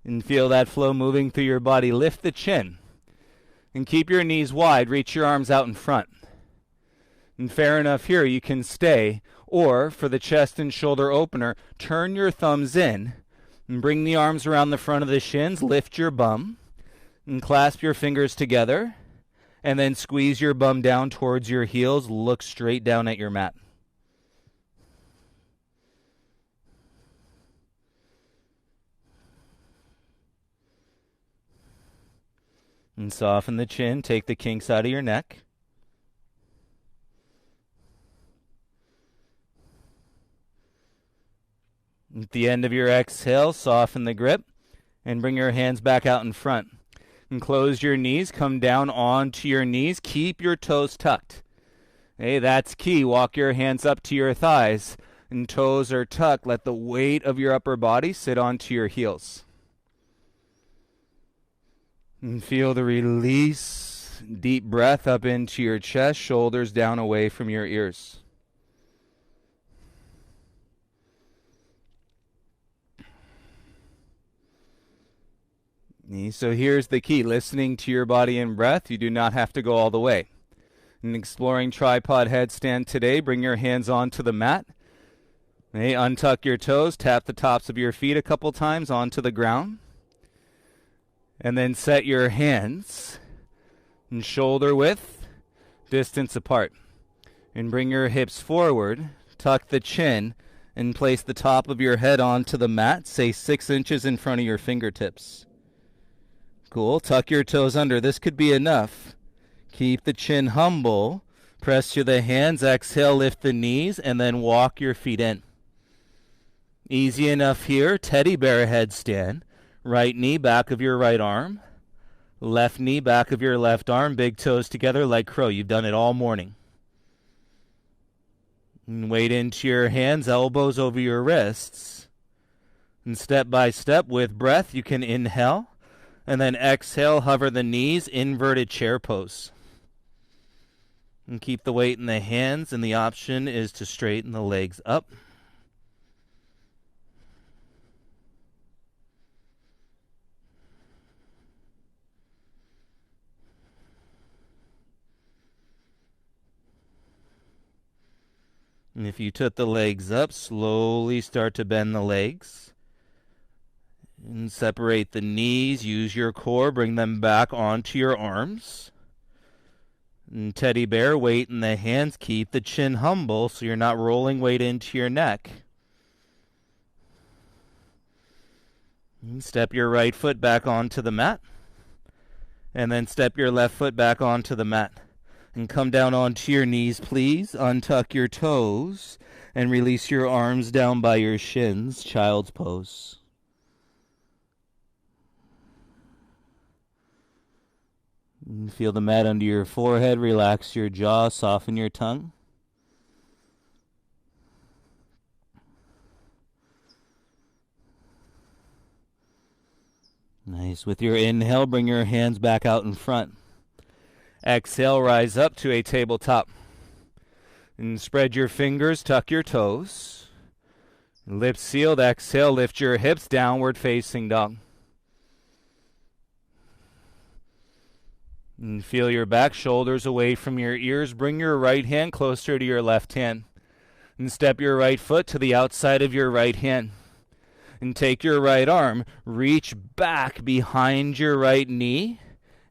And feel that flow moving through your body. Lift the chin. And keep your knees wide. Reach your arms out in front. And fair enough here, you can stay. Or, for the chest and shoulder opener, turn your thumbs in. And bring the arms around the front of the shins. Lift your bum. And clasp your fingers together. And then squeeze your bum down towards your heels. Look straight down at your mat. And soften the chin. Take the kinks out of your neck. At the end of your exhale, soften the grip. And bring your hands back out in front. And close your knees, come down onto your knees, keep your toes tucked. Hey, that's key. Walk your hands up to your thighs, and toes are tucked. Let the weight of your upper body sit onto your heels. And feel the release, deep breath up into your chest, shoulders down away from your ears. So here's the key, listening to your body and breath. You do not have to go all the way. In exploring tripod headstand today, bring your hands onto the mat. Untuck your toes, tap the tops of your feet a couple times onto the ground. And then set your hands in shoulder width, distance apart. And bring your hips forward, tuck the chin, and place the top of your head onto the mat, say 6 inches in front of your fingertips. Cool. Tuck your toes under. This could be enough. Keep the chin humble. Press to the hands. Exhale, lift the knees, and then walk your feet in. Easy enough here. Teddy bear headstand. Right knee, back of your right arm. Left knee, back of your left arm. Big toes together like crow. You've done it all morning. And weight into your hands, elbows over your wrists. And step by step with breath, you can inhale. And then exhale, hover the knees, inverted chair pose. And keep the weight in the hands, and the option is to straighten the legs up. And if you took the legs up, slowly start to bend the legs. And separate the knees, use your core, bring them back onto your arms. And teddy bear, weight in the hands, keep the chin humble so you're not rolling weight into your neck. And step your right foot back onto the mat. And then step your left foot back onto the mat. And come down onto your knees, please. Untuck your toes and release your arms down by your shins, child's pose. And feel the mat under your forehead, relax your jaw, soften your tongue. Nice. With your inhale, bring your hands back out in front. Exhale, rise up to a tabletop. And spread your fingers, tuck your toes. Lips sealed, exhale, lift your hips, downward facing dog. And feel your back, shoulders away from your ears. Bring your right hand closer to your left hand. And step your right foot to the outside of your right hand. And take your right arm, reach back behind your right knee,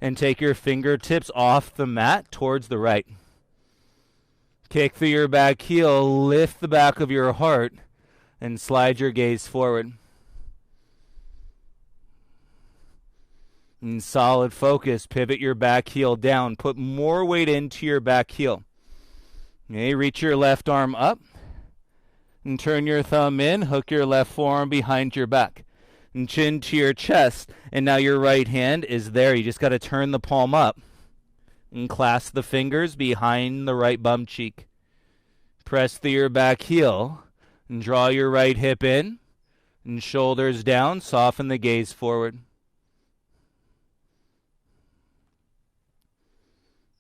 and take your fingertips off the mat towards the right. Kick through your back heel, lift the back of your heart, and slide your gaze forward. And solid focus, pivot your back heel down. Put more weight into your back heel. Okay, reach your left arm up. And turn your thumb in, hook your left forearm behind your back. And chin to your chest. And now your right hand is there. You just got to turn the palm up. And clasp the fingers behind the right bum cheek. Press through your back heel. And draw your right hip in. And shoulders down. Soften the gaze forward.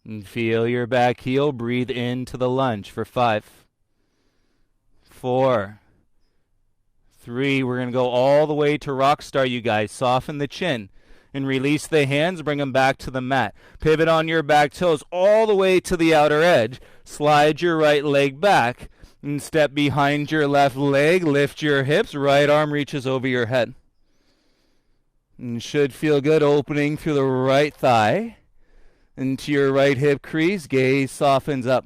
And feel your back heel. Breathe into the lunge for 5, 4, 3. We're going to go all the way to rock star, you guys. Soften the chin and release the hands. Bring them back to the mat. Pivot on your back toes all the way to the outer edge. Slide your right leg back and step behind your left leg. Lift your hips. Right arm reaches over your head. And should feel good opening through the right thigh. Into your right hip crease, gaze softens up.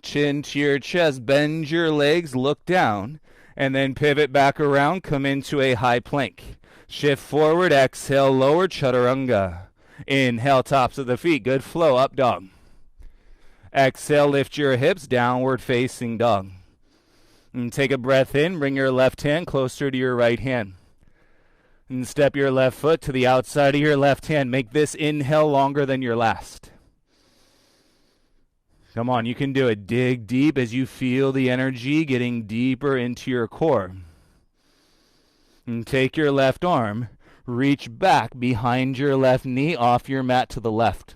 Chin to your chest, bend your legs, look down, and then pivot back around, come into a high plank. Shift forward, exhale, lower, Chaturanga. Inhale, tops of the feet, good flow, up dog. Exhale, lift your hips, downward facing dog. And take a breath in. Bring your left hand closer to your right hand. And step your left foot to the outside of your left hand. Make this inhale longer than your last. Come on, you can do it. Dig deep as you feel the energy getting deeper into your core. And take your left arm, reach back behind your left knee off your mat to the left.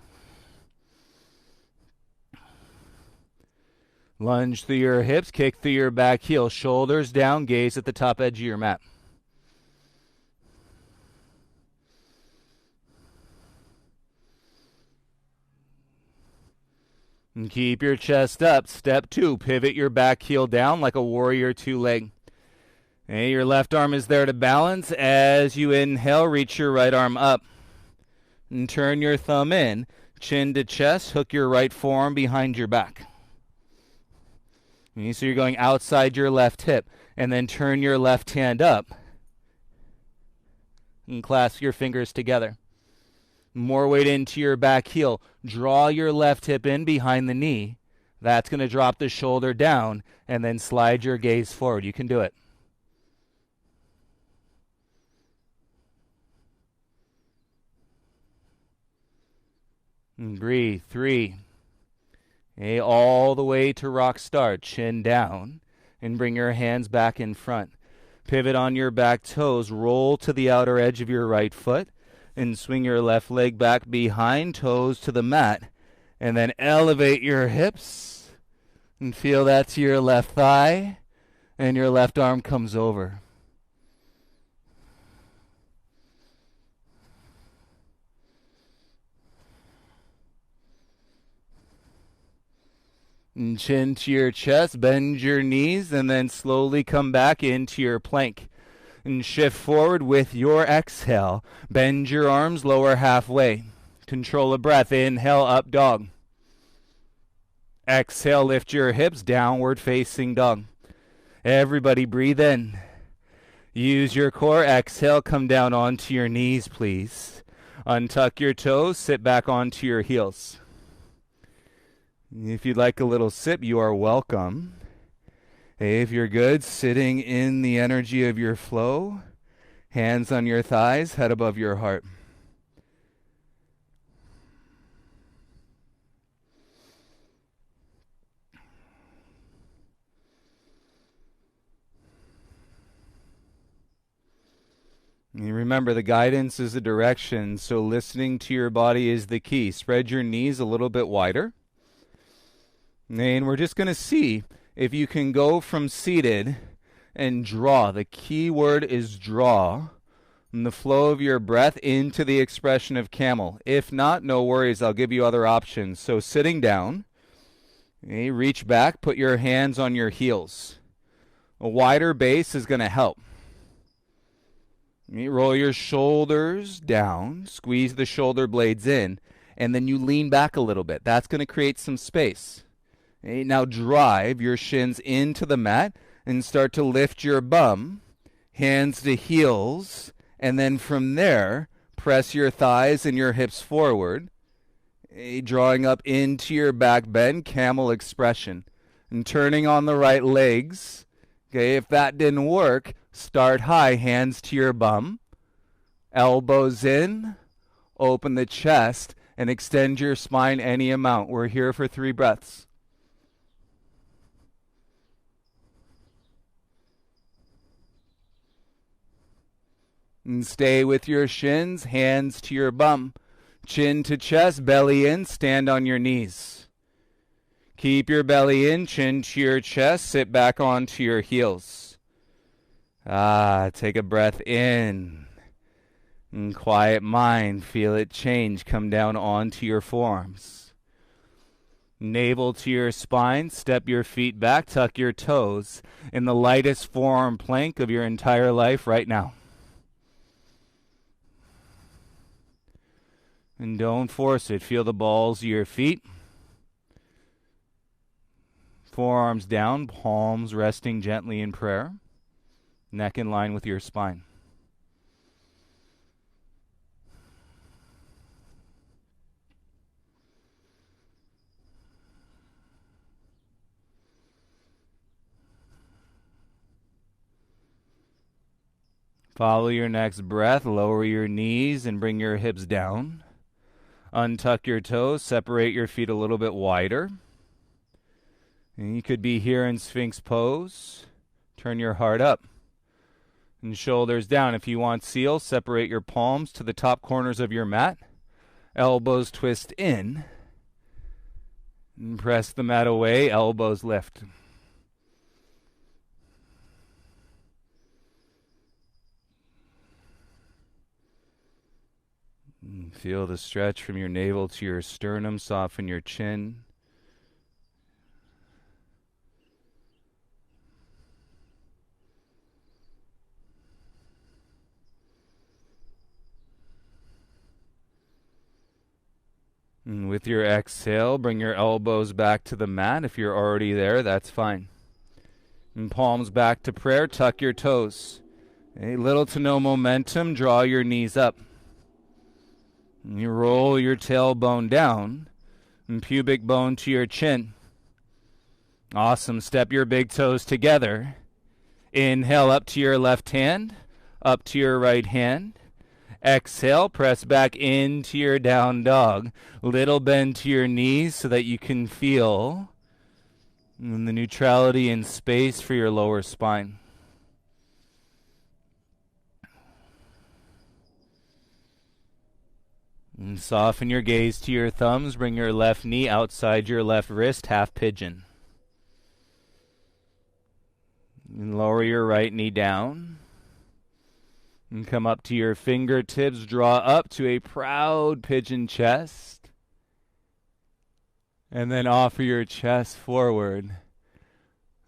Lunge through your hips, kick through your back heel, shoulders down, gaze at the top edge of your mat. And keep your chest up. Step 2, pivot your back heel down like a warrior 2 leg. Okay, your left arm is there to balance. As you inhale, reach your right arm up. And turn your thumb in, chin to chest, hook your right forearm behind your back. Okay, so you're going outside your left hip. And then turn your left hand up. And clasp your fingers together. More weight into your back heel. Draw your left hip in behind the knee. That's going to drop the shoulder down, and then slide your gaze forward. You can do it. And breathe. 3. Okay, all the way to rock start. Chin down, and bring your hands back in front. Pivot on your back toes. Roll to the outer edge of your right foot. And swing your left leg back behind, toes to the mat. And then elevate your hips. And feel that to your left thigh. And your left arm comes over. And chin to your chest, bend your knees, and then slowly come back into your plank. And shift forward with your exhale. Bend your arms, lower halfway. Control a breath. Inhale, up dog. Exhale, lift your hips, downward facing dog. Everybody breathe in. Use your core. Exhale, come down onto your knees, please. Untuck your toes, sit back onto your heels. If you'd like a little sip, you are welcome. Hey, if you're good, sitting in the energy of your flow, hands on your thighs, head above your heart. And remember, the guidance is the direction, so listening to your body is the key. Spread your knees a little bit wider. And we're just going to see if you can go from seated and draw. The key word is draw. And the flow of your breath into the expression of camel. If not, no worries. I'll give you other options. So sitting down, okay, reach back, put your hands on your heels. A wider base is going to help. Okay, roll your shoulders down, squeeze the shoulder blades in, and then you lean back a little bit. That's going to create some space. Okay, now drive your shins into the mat and start to lift your bum, hands to heels, and then from there, press your thighs and your hips forward, drawing up into your back bend, camel expression. And turning on the right legs. Okay, if that didn't work, start high, hands to your bum, elbows in, open the chest, and extend your spine any amount. We're here for 3 breaths. And stay with your shins, hands to your bum, chin to chest, belly in, stand on your knees. Keep your belly in, chin to your chest, sit back onto your heels. Take a breath in. And quiet mind, feel it change, come down onto your forearms. Navel to your spine, step your feet back, tuck your toes in the lightest forearm plank of your entire life right now. And don't force it. Feel the balls of your feet. Forearms down, palms resting gently in prayer. Neck in line with your spine. Follow your next breath. Lower your knees and bring your hips down. Untuck your toes. Separate your feet a little bit wider. And you could be here in Sphinx pose. Turn your heart up and shoulders down. If you want seal, separate your palms to the top corners of your mat. Elbows twist in. And press the mat away. Elbows lift. And feel the stretch from your navel to your sternum. Soften your chin. And with your exhale, bring your elbows back to the mat. If you're already there, that's fine. And palms back to prayer. Tuck your toes. A little to no momentum. Draw your knees up. And you roll your tailbone down. And pubic bone to your chin. Awesome. Step your big toes together. Inhale up to your left hand. Up to your right hand. Exhale, press back into your down dog. Little bend to your knees so that you can feel the neutrality in space for your lower spine. And soften your gaze to your thumbs. Bring your left knee outside your left wrist, half pigeon. And lower your right knee down. And come up to your fingertips. Draw up to a proud pigeon chest. And then offer your chest forward.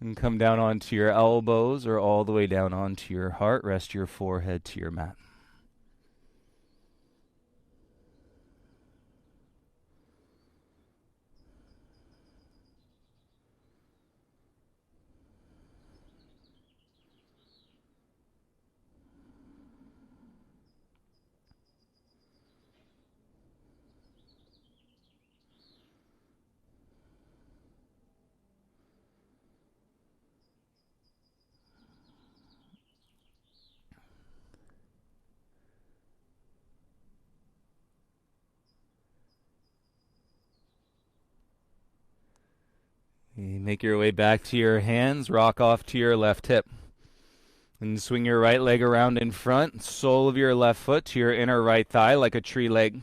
And come down onto your elbows or all the way down onto your heart. Rest your forehead to your mat. You make your way back to your hands, rock off to your left hip. And swing your right leg around in front, sole of your left foot to your inner right thigh like a tree leg.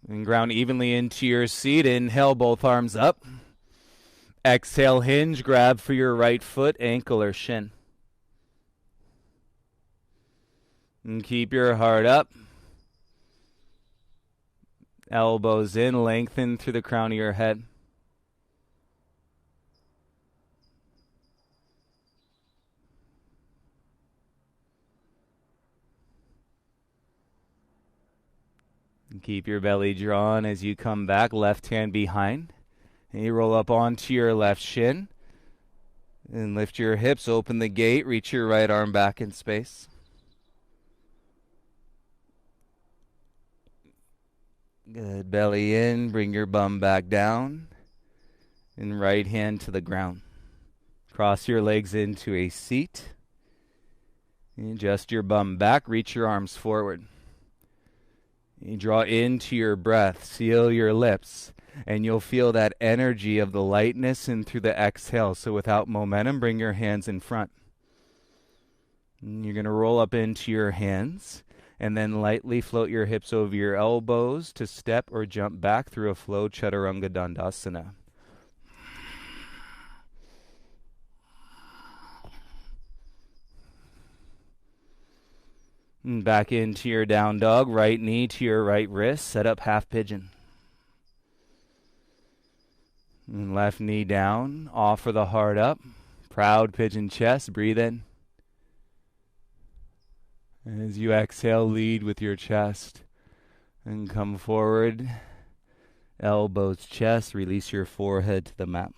And ground evenly into your seat. Inhale, both arms up. Exhale, hinge, grab for your right foot, ankle or shin. And keep your heart up. Elbows in, lengthen through the crown of your head. And keep your belly drawn as you come back, left hand behind. And you roll up onto your left shin. And lift your hips, open the gate, reach your right arm back in space. Good, belly in, bring your bum back down. And right hand to the ground. Cross your legs into a seat. And adjust your bum back, reach your arms forward. You draw into your breath, seal your lips, and you'll feel that energy of the lightness in through the exhale. So without momentum, bring your hands in front. And you're going to roll up into your hands, and then lightly float your hips over your elbows to step or jump back through a flow Chaturanga Dandasana. And back into your down dog, right knee to your right wrist, set up half pigeon. And left knee down, offer the heart up, proud pigeon chest, breathe in. And as you exhale, lead with your chest. And come forward, elbows, chest, release your forehead to the mat.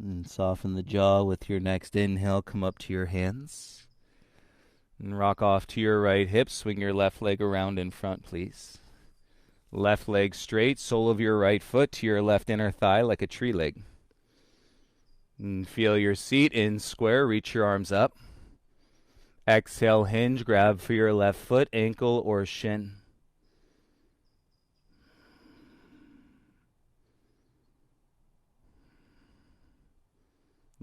And soften the jaw with your next inhale. Come up to your hands. And rock off to your right hip. Swing your left leg around in front, please. Left leg straight. Sole of your right foot to your left inner thigh like a tree leg. And feel your seat in square. Reach your arms up. Exhale, hinge. Grab for your left foot, ankle, or shin.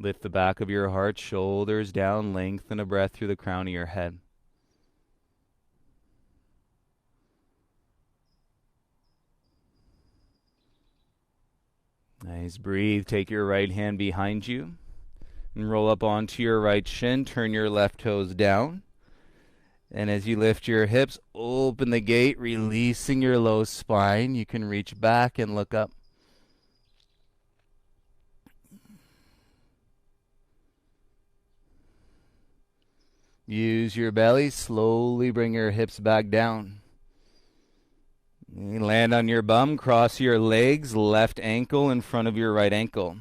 Lift the back of your heart, shoulders down, lengthen a breath through the crown of your head. Nice, breathe. Take your right hand behind you and roll up onto your right shin. Turn your left toes down. And as you lift your hips, open the gate, releasing your low spine. You can reach back and look up. Use your belly, slowly bring your hips back down. You land on your bum, cross your legs, left ankle in front of your right ankle.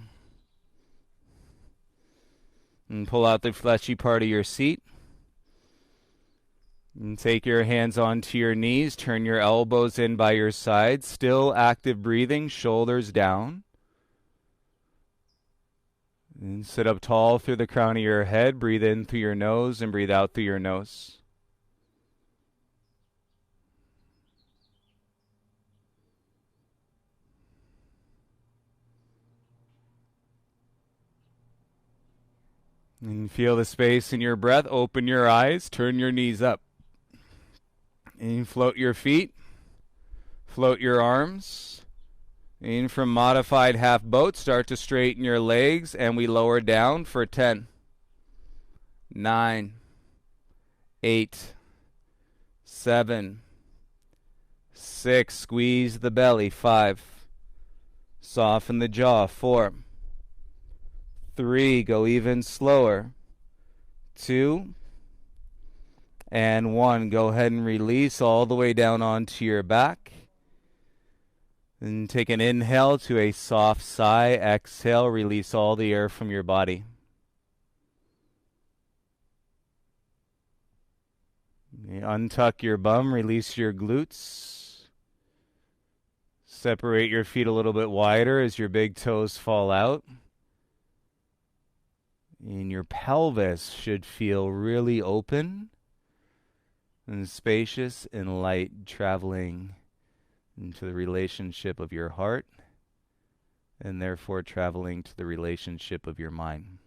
And pull out the fleshy part of your seat. And take your hands onto your knees, turn your elbows in by your sides, still active breathing, shoulders down. And sit up tall through the crown of your head. Breathe in through your nose and breathe out through your nose. And feel the space in your breath. Open your eyes. Turn your knees up. And float your feet. Float your arms. In from modified half boat, start to straighten your legs, and we lower down for 10, 9, 8, 7, 6, squeeze the belly, 5, soften the jaw, 4, 3, go even slower, 2, and 1. Go ahead and release all the way down onto your back. And take an inhale to a soft sigh. Exhale, release all the air from your body. Untuck your bum, release your glutes. Separate your feet a little bit wider as your big toes fall out. And your pelvis should feel really open and spacious and light, traveling into the relationship of your heart, and therefore traveling to the relationship of your mind.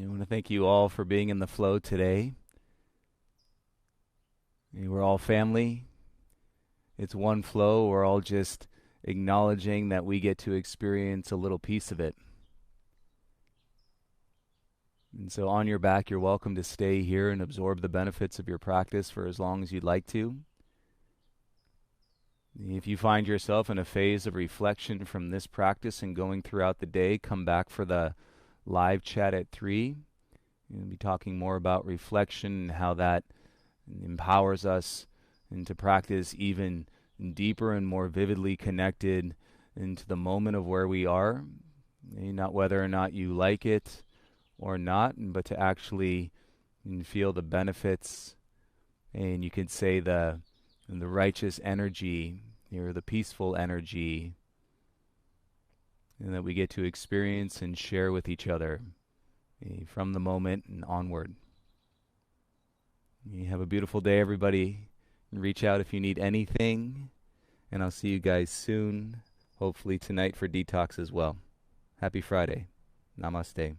I want to thank you all for being in the flow today. We're all family. It's one flow. We're all just acknowledging that we get to experience a little piece of it. And so on your back, you're welcome to stay here and absorb the benefits of your practice for as long as you'd like to. If you find yourself in a phase of reflection from this practice and going throughout the day, come back for the live chat at 3. We'll be talking more about reflection and how that empowers us into practice even deeper and more vividly connected into the moment of where we are. Not whether or not you like it or not, but to actually feel the benefits, and you could say the righteous energy or the peaceful energy, and that we get to experience and share with each other from the moment and onward. You have a beautiful day, everybody. Reach out if you need anything, and I'll see you guys soon, hopefully tonight for detox as well. Happy Friday. Namaste.